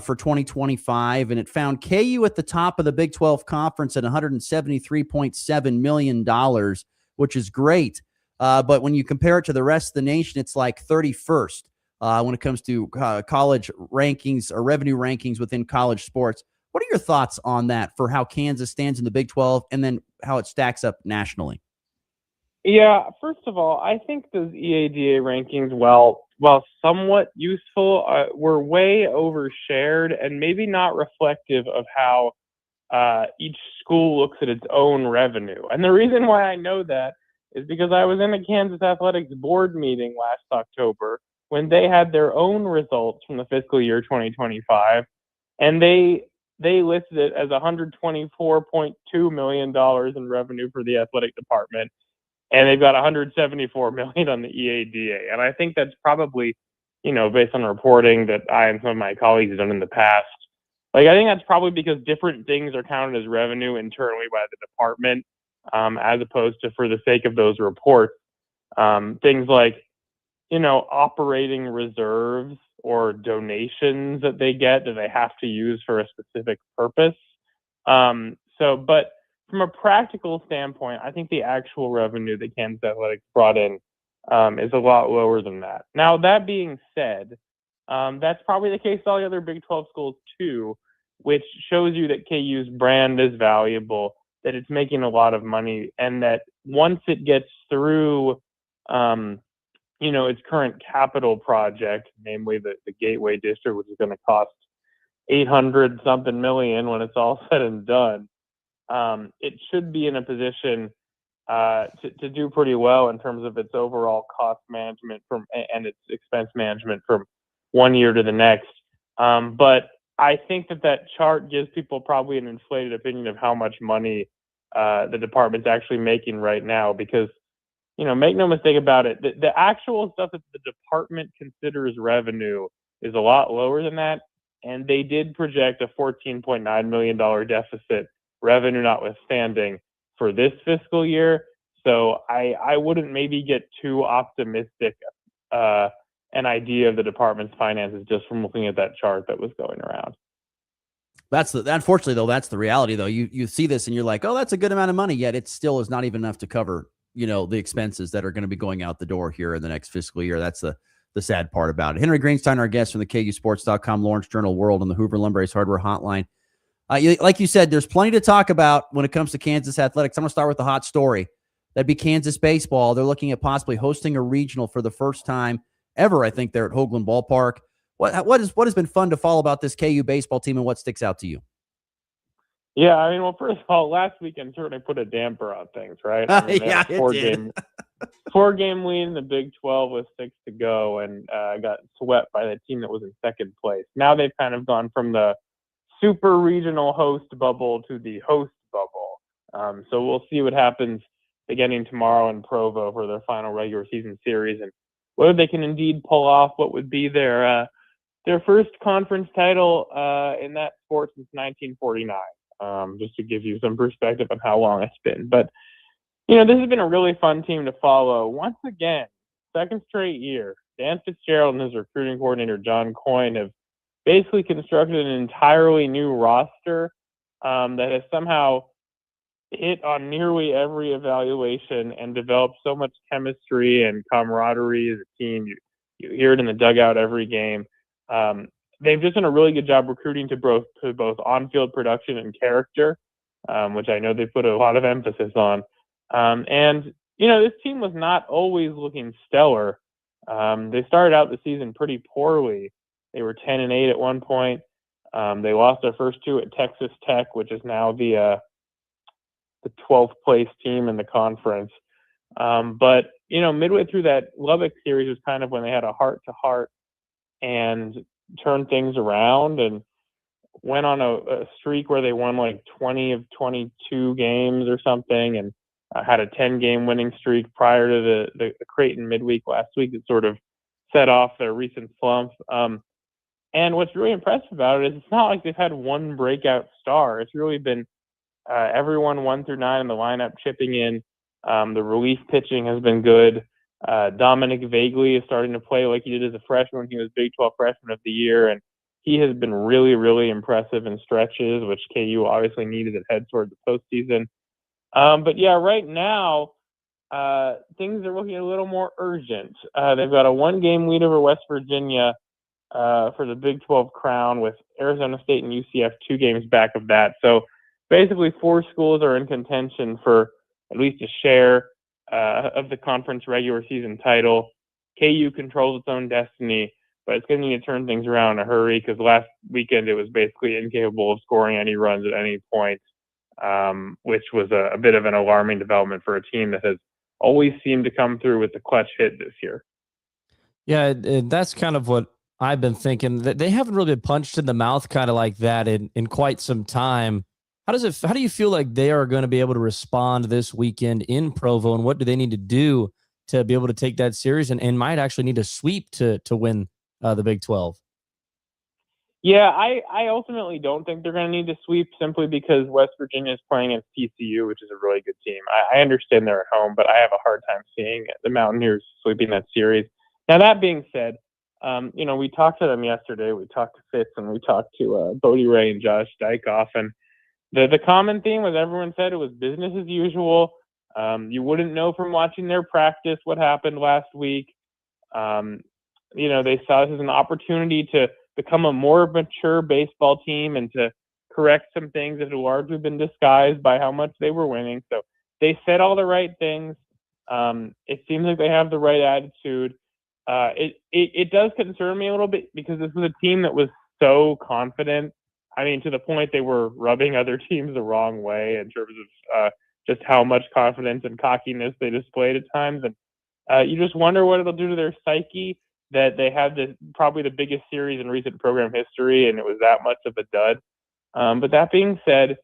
for 2025, and it found KU at the top of the Big 12 conference at $173.7 million, which is great. But when you compare it to the rest of the nation, it's like 31st when it comes to college rankings or revenue rankings within college sports. What are your thoughts on that for how Kansas stands in the Big 12 and then how it stacks up nationally? Yeah, first of all, I think those EADA rankings, while somewhat useful, were way overshared and maybe not reflective of how each school looks at its own revenue. And the reason why I know that is because I was in a Kansas Athletics board meeting last October when they had their own results from the fiscal year 2025, and they listed it as $124.2 million in revenue for the athletic department. And they've got $174 million on the EADA. And I think that's probably, based on reporting that I and some of my colleagues have done in the past, I think that's probably because different things are counted as revenue internally by the department, as opposed to for the sake of those reports. Things like, operating reserves or donations that they get that they have to use for a specific purpose. But from a practical standpoint, I think the actual revenue that Kansas Athletics brought in is a lot lower than that. Now, that being said, that's probably the case with all the other Big 12 schools too, which shows you that KU's brand is valuable, that it's making a lot of money, and that once it gets through, its current capital project, namely the Gateway District, which is going to cost $800-something million when it's all said and done, it should be in a position to do pretty well in terms of its overall cost management and its expense management from one year to the next. But I think that chart gives people probably an inflated opinion of how much money the department's actually making right now, because, make no mistake about it, the actual stuff that the department considers revenue is a lot lower than that. And they did project a $14.9 million deficit, revenue notwithstanding, for this fiscal year. So I wouldn't maybe get too optimistic an idea of the department's finances just from looking at that chart that was going around. Unfortunately though, that's the reality though. You see this and you're like, oh, that's a good amount of money, yet it still is not even enough to cover, the expenses that are going to be going out the door here in the next fiscal year. That's the sad part about it. Henry Greenstein, our guest from the KUSports.com, Lawrence Journal World, on the Hoover Lumbrace Hardware Hotline. Like you said, there's plenty to talk about when it comes to Kansas athletics. I'm going to start with the hot story. That'd be Kansas baseball. They're looking at possibly hosting a regional for the first time ever, I think, there at Hoagland Ballpark. What has been fun to follow about this KU baseball team, and what sticks out to you? Yeah, I mean, well, first of all, last weekend certainly put a damper on things, right? I mean, yeah, it did. four-game lead in the Big 12 with 6 to go, and got swept by the team that was in second place. Now they've kind of gone from the super regional host bubble to the host bubble. So we'll see what happens beginning tomorrow in Provo for their final regular season series, and whether they can indeed pull off what would be their first conference title in that sport since 1949. Just to give you some perspective on how long it's been. But, this has been a really fun team to follow. Once again, second straight year, Dan Fitzgerald and his recruiting coordinator, John Coyne, have basically constructed an entirely new roster that has somehow hit on nearly every evaluation and developed so much chemistry and camaraderie as a team. You hear it in the dugout every game. They've just done a really good job recruiting to both on-field production and character, which I know they put a lot of emphasis on. And this team was not always looking stellar. They started out the season pretty poorly. They were 10-8 at one point. They lost their first 2 at Texas Tech, which is now the 12th place team in the conference. But midway through that Lubbock series was kind of when they had a heart-to-heart and turned things around and went on a streak where they won like 20 of 22 games or something, and had a 10-game winning streak prior to the Creighton midweek last week that sort of set off their recent slump. And what's really impressive about it is it's not like they've had one breakout star. It's really been everyone 1 through 9 in the lineup chipping in. The relief pitching has been good. Dominic Vagley is starting to play like he did as a freshman. He was Big 12 Freshman of the Year, and he has been really, really impressive in stretches, which KU obviously needed to head toward the postseason. But yeah, right now, things are looking a little more urgent. They've got a 1-game lead over West Virginia for the Big 12 crown, with Arizona State and UCF 2 games back of that. So basically 4 schools are in contention for at least a share of the conference regular season title. KU controls its own destiny, but it's going to need to turn things around in a hurry, because last weekend it was basically incapable of scoring any runs at any point, which was a bit of an alarming development for a team that has always seemed to come through with the clutch hit this year. Yeah, that's kind of what I've been thinking. They haven't really been punched in the mouth kind of like that in quite some time. How do you feel like they are going to be able to respond this weekend in Provo, and what do they need to do to be able to take that series and might actually need a sweep to win the Big 12? Yeah, I ultimately don't think they're going to need to sweep, simply because West Virginia is playing against TCU, which is a really good team. I understand they're at home, but I have a hard time seeing the Mountaineers sweeping that series. Now, that being said, we talked to them yesterday. We talked to Fitz, and we talked to Bodie Ray and Josh Dykoff, and the common theme was everyone said it was business as usual. You wouldn't know from watching their practice what happened last week. They saw this as an opportunity to become a more mature baseball team and to correct some things that had largely been disguised by how much they were winning. So they said all the right things. It seems like they have the right attitude. It does concern me a little bit, because this was a team that was so confident. I mean, to the point they were rubbing other teams the wrong way in terms of just how much confidence and cockiness they displayed at times. And you just wonder what it'll do to their psyche, that they had probably the biggest series in recent program history, and it was that much of a dud. But that being said,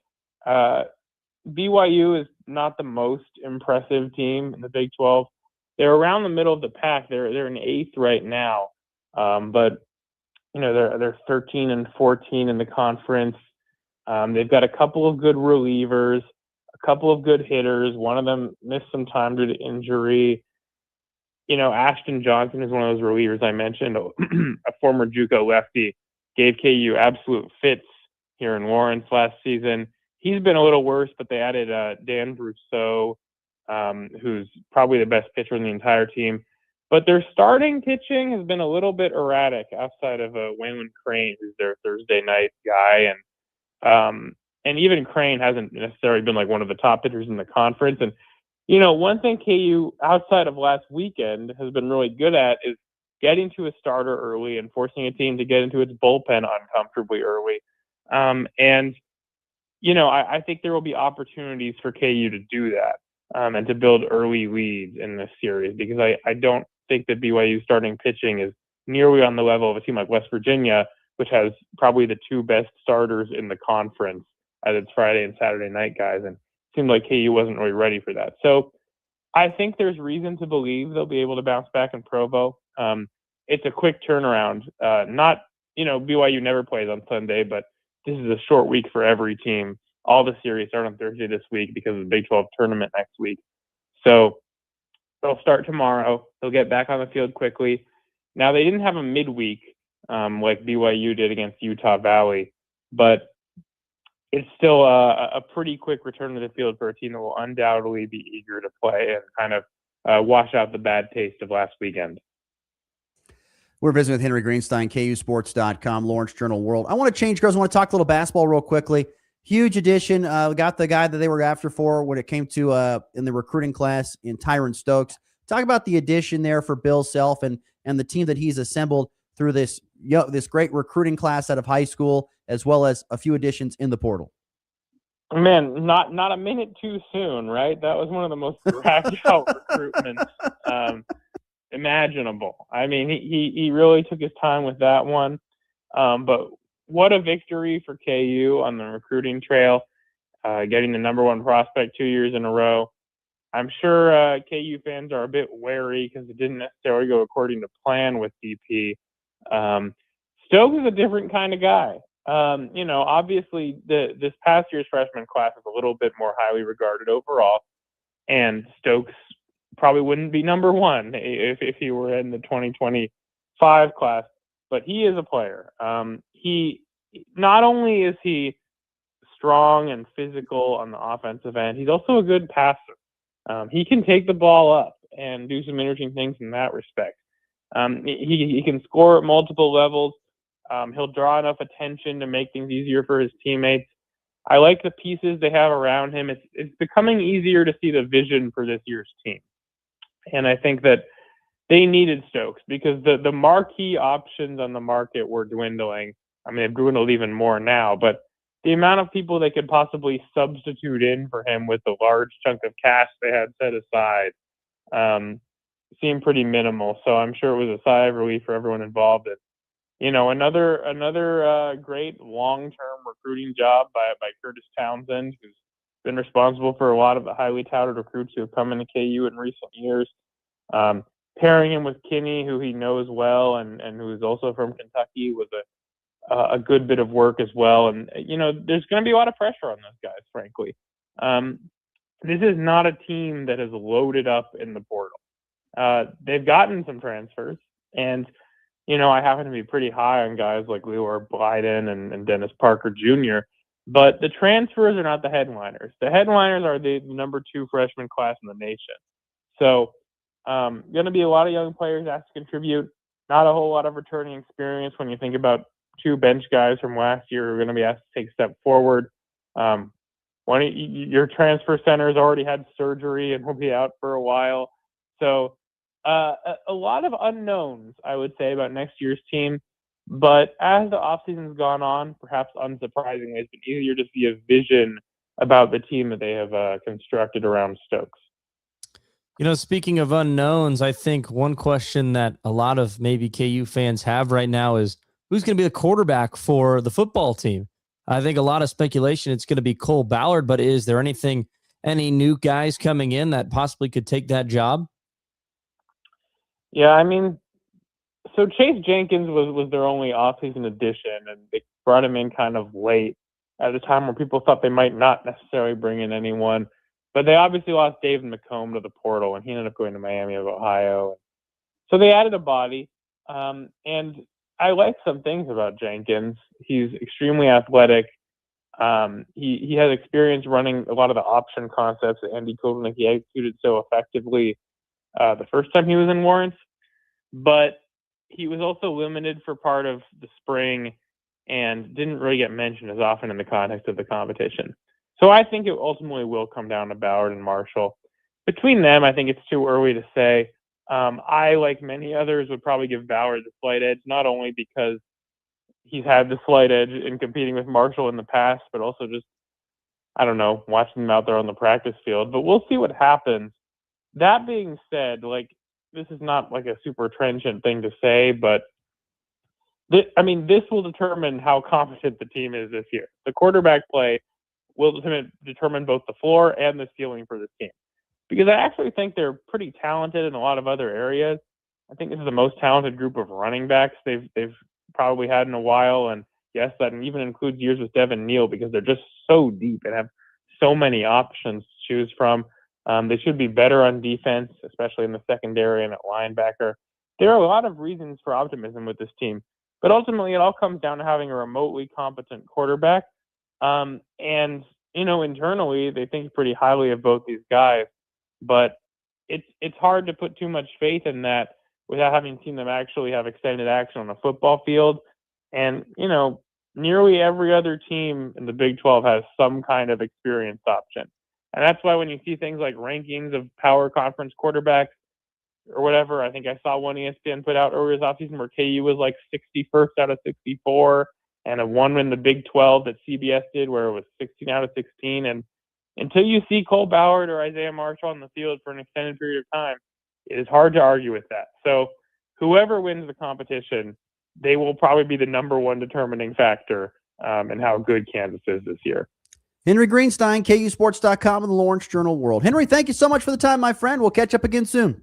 BYU is not the most impressive team in the Big 12. They're around the middle of the pack. They're in 8th right now. But they're 13 and 14 in the conference. They've got a couple of good relievers, a a couple of good hitters. One of them missed some time due to injury. Ashton Johnson is one of those relievers I mentioned, a former JUCO lefty, gave KU absolute fits here in Lawrence last season. He's been a little worse, but they added Dan Brousseau, who's probably the best pitcher in the entire team. But their starting pitching has been a little bit erratic outside of Waylon Crane, who's their Thursday night guy. And even Crane hasn't necessarily been like one of the top pitchers in the conference. And, one thing KU outside of last weekend has been really good at is getting to a starter early and forcing a team to get into its bullpen uncomfortably early. I think there will be opportunities for KU to do that and to build early leads in this series, because I don't think that BYU starting pitching is nearly on the level of a team like West Virginia, which has probably the two best starters in the conference as its Friday and Saturday night guys. And it seemed like KU wasn't really ready for that. So I think there's reason to believe they'll be able to bounce back in Provo. It's a quick turnaround. BYU never plays on Sunday, but this is a short week for every team. All the series start on Thursday this week because of the Big 12 tournament next week. So they'll start tomorrow. They'll get back on the field quickly. Now, they didn't have a midweek like BYU did against Utah Valley, but it's still a pretty quick return to the field for a team that will undoubtedly be eager to play and kind of wash out the bad taste of last weekend. We're visiting with Henry Greenstein, KUSports.com, Lawrence Journal World. I want to change girls. I want to talk a little basketball real quickly. Huge addition. We got the guy that they were after for when it came to in the recruiting class in Tyron Stokes. Talk about the addition there for Bill Self and the team that he's assembled through this great recruiting class out of high school, as well as a few additions in the portal. Man, not a minute too soon, right? That was one of the most dragged out recruitments imaginable. I mean, he really took his time with that one. But what a victory for KU on the recruiting trail, getting the number one prospect 2 years in a row. I'm sure KU fans are a bit wary because it didn't necessarily go according to plan with DP. Stokes is a different kind of guy. Obviously this past year's freshman class is a little bit more highly regarded overall, and Stokes probably wouldn't be number one if he were in the 2025 class, but he is a player. He not only is he strong and physical on the offensive end, he's also a good passer. He can take the ball up and do some interesting things in that respect. He can score at multiple levels. He'll draw enough attention to make things easier for his teammates. I like the pieces they have around him. It's becoming easier to see the vision for this year's team. And I think that they needed Stokes because the marquee options on the market were dwindling. I mean, they've dwindled even more now, but the amount of people they could possibly substitute in for him with the large chunk of cash they had set aside seemed pretty minimal. So I'm sure it was a sigh of relief for everyone involved. And, another great long-term recruiting job by Curtis Townsend, who's been responsible for a lot of the highly touted recruits who have come into KU in recent years. Pairing him with Kinney, who he knows well and who is also from Kentucky, was a good bit of work as well. And, there's going to be a lot of pressure on those guys, frankly. This is not a team that has loaded up in the portal. They've gotten some transfers, and, I happen to be pretty high on guys like Leor Blyden and Dennis Parker Jr., but the transfers are not the headliners. The headliners are the number 2 freshman class in the nation. So going to be a lot of young players asked to contribute, not a whole lot of returning experience when you think about 2 bench guys from last year who are going to be asked to take a step forward. Your transfer center has already had surgery and will be out for a while. So a lot of unknowns, I would say, about next year's team. But as the offseason's gone on, perhaps unsurprisingly, it's been easier to see a vision about the team that they have constructed around Stokes. Speaking of unknowns, I think one question that a lot of maybe KU fans have right now is who's going to be the quarterback for the football team? I think a lot of speculation it's going to be Cole Ballard, but is there any new guys coming in that possibly could take that job? Yeah, I mean, so Chase Jenkins was their only offseason addition, and they brought him in kind of late. at a time where people thought they might not necessarily bring in anyone. But they obviously lost David McComb to the portal, and he ended up going to Miami of Ohio. So they added a body. And I like some things about Jenkins. He's extremely athletic. He has experience running a lot of the option concepts that Andy Kotelnicki executed so effectively the first time he was in Lawrence. But he was also limited for part of the spring and didn't really get mentioned as often in the context of the competition. So I think it ultimately will come down to Ballard and Marshall. Between them, I think it's too early to say. I, like many others, would probably give Ballard the slight edge, not only because he's had the slight edge in competing with Marshall in the past, but also just, I don't know, watching them out there on the practice field. But we'll see what happens. That being said, like, this is not like a super trenchant thing to say, but this will determine how competent the team is this year. The quarterback play will determine both the floor and the ceiling for this team. Because I actually think they're pretty talented in a lot of other areas. I think this is the most talented group of running backs they've probably had in a while. And yes, that even includes years with Devin Neal, because they're just so deep and have so many options to choose from. They should be better on defense, especially in the secondary and at linebacker. There are a lot of reasons for optimism with this team. But ultimately, it all comes down to having a remotely competent quarterback. And, internally, they think pretty highly of both these guys. But it's hard to put too much faith in that without having seen them actually have extended action on a football field. And, nearly every other team in the Big 12 has some kind of experience option. And that's why when you see things like rankings of power conference quarterbacks or whatever, I think I saw one ESPN put out earlier this offseason where KU was like 61st out of 64, and a one in the Big 12 that CBS did where it was 16 out of 16. And until you see Cole Ballard or Isaiah Marshall on the field for an extended period of time, it is hard to argue with that. So whoever wins the competition, they will probably be the number one determining factor in how good Kansas is this year. Henry Greenstein, KUSports.com and the Lawrence Journal World. Henry, thank you so much for the time, my friend. We'll catch up again soon.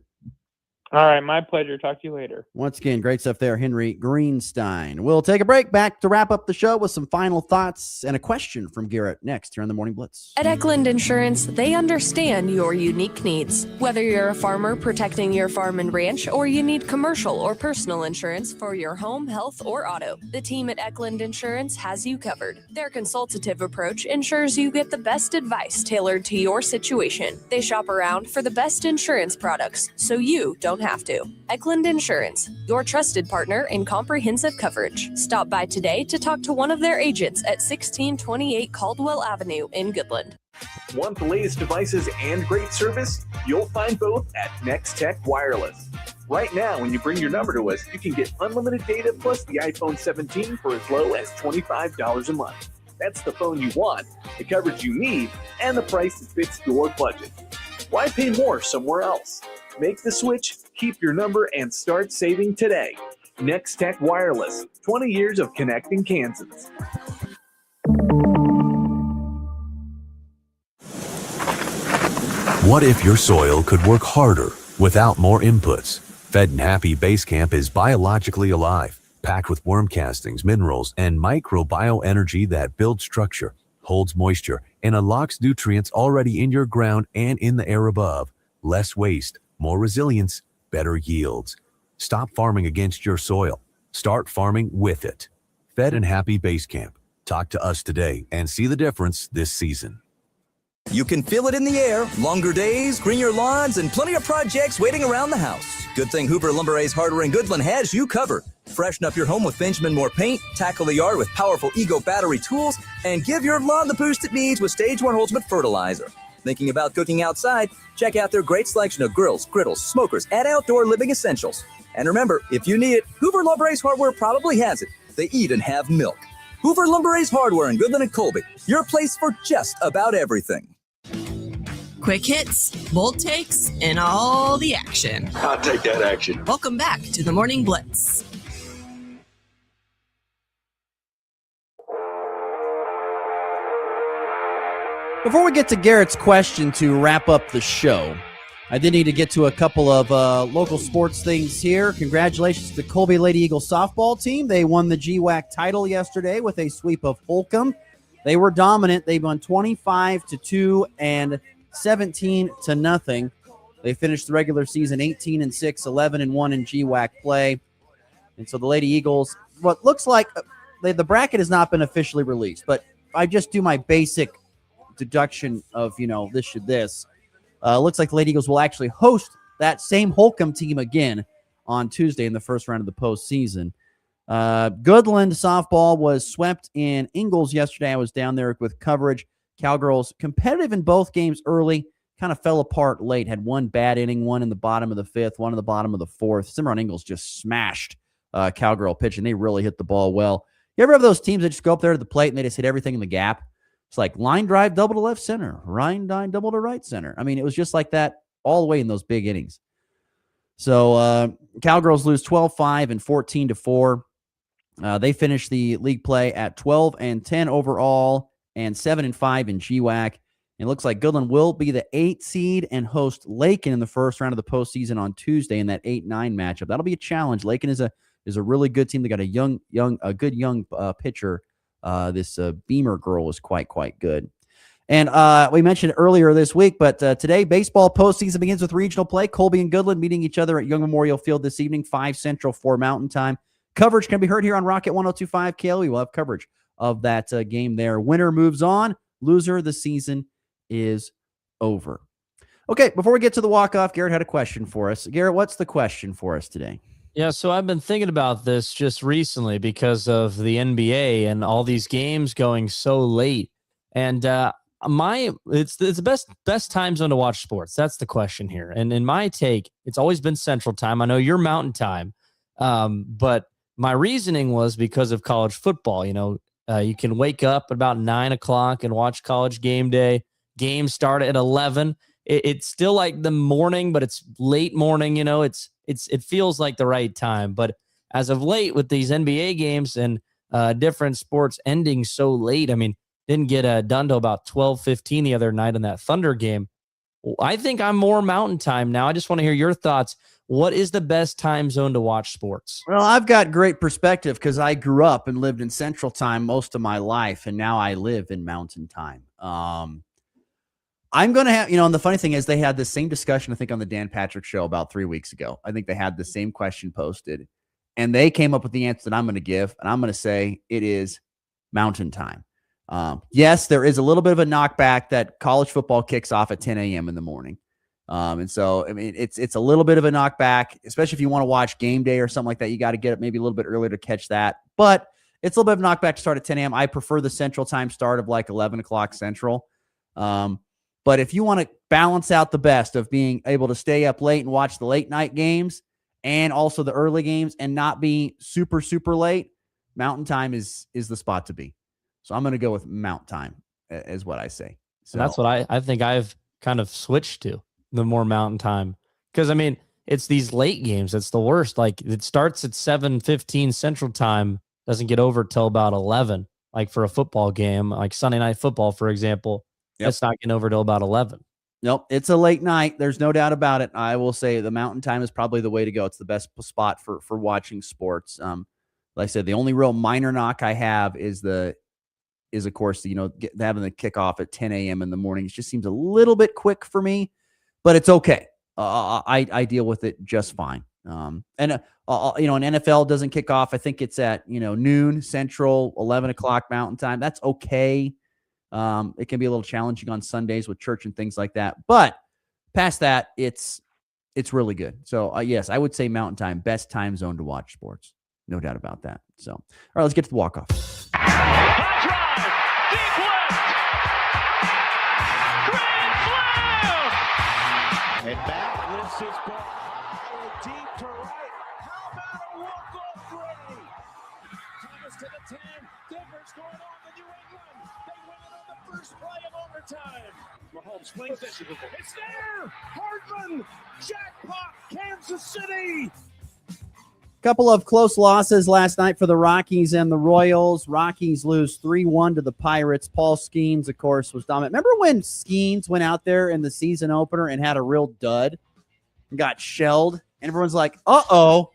All right, my pleasure. Talk to you later. Once again, great stuff there, Henry Greenstein. We'll take a break, back to wrap up the show with some final thoughts and a question from Garrett next here on the Morning Blitz. At Eklund Insurance, they understand your unique needs. Whether you're a farmer protecting your farm and ranch, or you need commercial or personal insurance for your home, health, or auto, the team at Eklund Insurance has you covered. Their consultative approach ensures you get the best advice tailored to your situation. They shop around for the best insurance products, so you don't have to. Eklund Insurance, your trusted partner in comprehensive coverage. Stop by today to talk to one of their agents at 1628 Caldwell Avenue in Goodland. Want the latest devices and great service? You'll find both at Next Tech Wireless. Right now, when you bring your number to us, you can get unlimited data plus the iPhone 17 for as low as $25 a month. That's the phone you want, the coverage you need, and the price that fits your budget. Why pay more somewhere else? Make the switch, keep your number, and start saving today. Next Tech Wireless, 20 years of connecting Kansans. What if your soil could work harder without more inputs? Fed and Happy Base Camp is biologically alive, packed with worm castings, minerals, and microbioenergy that builds structure, holds moisture, and unlocks nutrients already in your ground and in the air above. Less waste, more resilience, better yields. Stop farming against your soil. Start farming with it. Fed and Happy Base Camp. Talk to us today and see the difference this season. You can feel it in the air. Longer days, greener lawns, and plenty of projects waiting around the house. Good thing Hoover Lumber Ace Hardware in Goodland has you covered. Freshen up your home with Benjamin Moore paint, tackle the yard with powerful Ego battery tools, and give your lawn the boost it needs with Stage 1 Ultimate Fertilizer. Thinking about cooking outside? Check out their great selection of grills, griddles, smokers, and outdoor living essentials. And remember, if you need it, Hoover Lumber Ace Hardware probably has it. They eat and have milk. Hoover Lumber Ace Hardware in Goodland and Colby, your place for just about everything. Quick hits, bold takes, and all the action. I'll take that action. Welcome back to the Morning Blitz. Before we get to Garrett's question to wrap up the show, I did need to get to a couple of local sports things here. Congratulations to the Colby Lady Eagles softball team. They won the GWAC title yesterday with a sweep of Holcomb. They were dominant. They won 25-2 and 17-0. They finished the regular season 18-6, 11-1 in GWAC play. And so the Lady Eagles, what looks like the bracket has not been officially released, but I just do my basic deduction of, this. Looks like the Lady Eagles will actually host that same Holcomb team again on Tuesday in the first round of the postseason. Goodland softball was swept in Ingalls yesterday. I was down there with coverage. Cowgirls competitive in both games early, kind of fell apart late. Had one bad inning, one in the bottom of the fifth, one in the bottom of the fourth. Cimarron Ingalls just smashed Cowgirl pitching. They really hit the ball well. You ever have those teams that just go up there to the plate and they just hit everything in the gap? It's like line drive, double to left center, line drive, double to right center. I mean, it was just like that all the way in those big innings. So Cowgirls lose 12-5 and 14-4. They finished the league play at 12-10 overall and 7-5 in GWAC. It looks like Goodland will be the 8th seed and host Lakin in the first round of the postseason on Tuesday in that 8-9 matchup. That'll be a challenge. Lakin is a really good team. They got a good young pitcher. This Beamer girl was quite good. And we mentioned earlier this week, but today baseball postseason begins with regional play. Colby and Goodland meeting each other at Young Memorial Field this evening, 5 Central, 4 Mountain Time. Coverage can be heard here on Rocket 102.5 KLE. We'll have coverage of that game there. Winner moves on. Loser, the season is over. Okay, before we get to the walk-off, Garrett had a question for us. Garrett, what's the question for us today? Yeah, so I've been thinking about this just recently because of the NBA and all these games going so late. And it's the best time zone to watch sports. That's the question here. And in my take, it's always been Central Time. I know you're Mountain Time, but my reasoning was because of college football. You can wake up about 9 o'clock and watch College Game Day. Games start at 11. It's still like the morning, but it's late morning. It feels like the right time. But as of late, with these NBA games and different sports ending so late, didn't get done till about 12:15 the other night in that Thunder game. I think I'm more Mountain Time now. I just want to hear your thoughts. What is the best time zone to watch sports? Well, I've got great perspective because I grew up and lived in Central Time most of my life, and now I live in Mountain Time. I'm going to have, and the funny thing is they had the same discussion, I think, on the Dan Patrick Show about 3 weeks ago. I think they had the same question posted, and they came up with the answer that I'm going to give, and I'm going to say it is Mountain Time. Yes, there is a little bit of a knockback that college football kicks off at 10 a.m. in the morning. And so, it's a little bit of a knockback, especially if you want to watch Game Day or something like that. You got to get up maybe a little bit earlier to catch that. But it's a little bit of a knockback to start at 10 a.m. I prefer the Central Time start of like 11 o'clock Central. But if you want to balance out the best of being able to stay up late and watch the late night games and also the early games and not be super, super late, Mountain Time is the spot to be. So I'm going to go with Mountain Time is what I say. So that's what I think I've kind of switched to, the more Mountain Time. Because, it's these late games. It's the worst. Like, it starts at 7:15 Central Time, doesn't get over till about 11. Like, for a football game, like Sunday Night Football, for example, that's not getting over till about 11. Nope, it's a late night. There's no doubt about it. I will say the Mountain Time is probably the way to go. It's the best spot for watching sports. Like I said, the only real minor knock I have is of course, having the kickoff at 10 a.m. in the morning. It just seems a little bit quick for me, but it's okay. I deal with it just fine. And NFL doesn't kick off. I think it's at, noon Central, 11 o'clock Mountain Time. That's okay. It can be a little challenging on Sundays with church and things like that. But past that, it's really good. So, yes, I would say Mountain Time, best time zone to watch sports. No doubt about that. So, all right, let's get to the walk-off. And back lifts his ball deep to right. How about a walk-off three? Thomas to the 10. Denver scoring on the New England. They win it on the first play of overtime. Mahomes swings it. It's there. Hardman. Jackpot. Kansas City. Couple of close losses last night for the Rockies and the Royals. Rockies lose 3-1 to the Pirates. Paul Skeens, of course, was dominant. Remember when Skeens went out there in the season opener and had a real dud and got shelled? And everyone's like, uh-oh,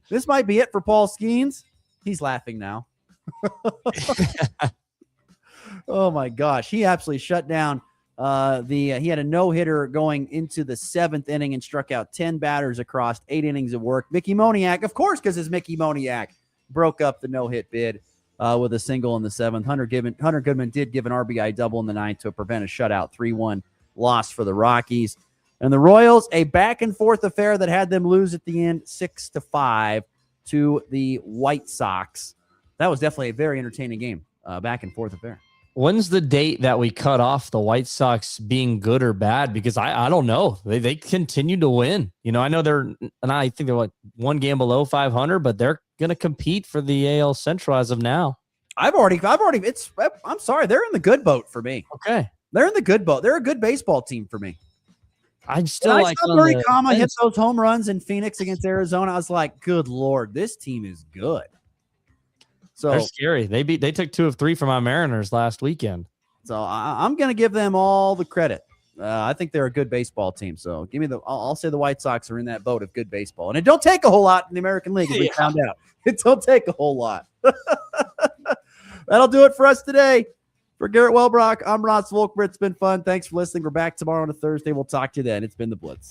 this might be it for Paul Skeens. He's laughing now. Oh my gosh, he absolutely shut down he had a no-hitter going into the 7th inning and struck out 10 batters across 8 innings of work. Mickey Moniak, of course, because it's Mickey Moniak, broke up the no-hit bid with a single in the 7th. Hunter Goodman did give an RBI double in the 9th to prevent a shutout 3-1 loss for the Rockies. And the Royals, a back-and-forth affair that had them lose at the end 6-5 to the White Sox. That was definitely a very entertaining game, back-and-forth affair. When's the date that we cut off the White Sox being good or bad? Because I don't know. They continue to win. You know, I know I think they're like one game below 500, but they're going to compete for the AL Central as of now. I'm sorry. They're in the good boat for me. Okay. They're in the good boat. They're a good baseball team for me. I still like Murikama hit those home runs in Phoenix against Arizona. I was like, good Lord, this team is good. So they're scary. They took 2 of 3 from our Mariners last weekend. So I'm going to give them all the credit. I think they're a good baseball team. So I'll say the White Sox are in that boat of good baseball. And it don't take a whole lot in the American League, as we found out. It don't take a whole lot. That'll do it for us today. For Garrett Wellbrock, I'm Ross Volkmer. It's been fun. Thanks for listening. We're back tomorrow on a Thursday. We'll talk to you then. It's been the Blitz.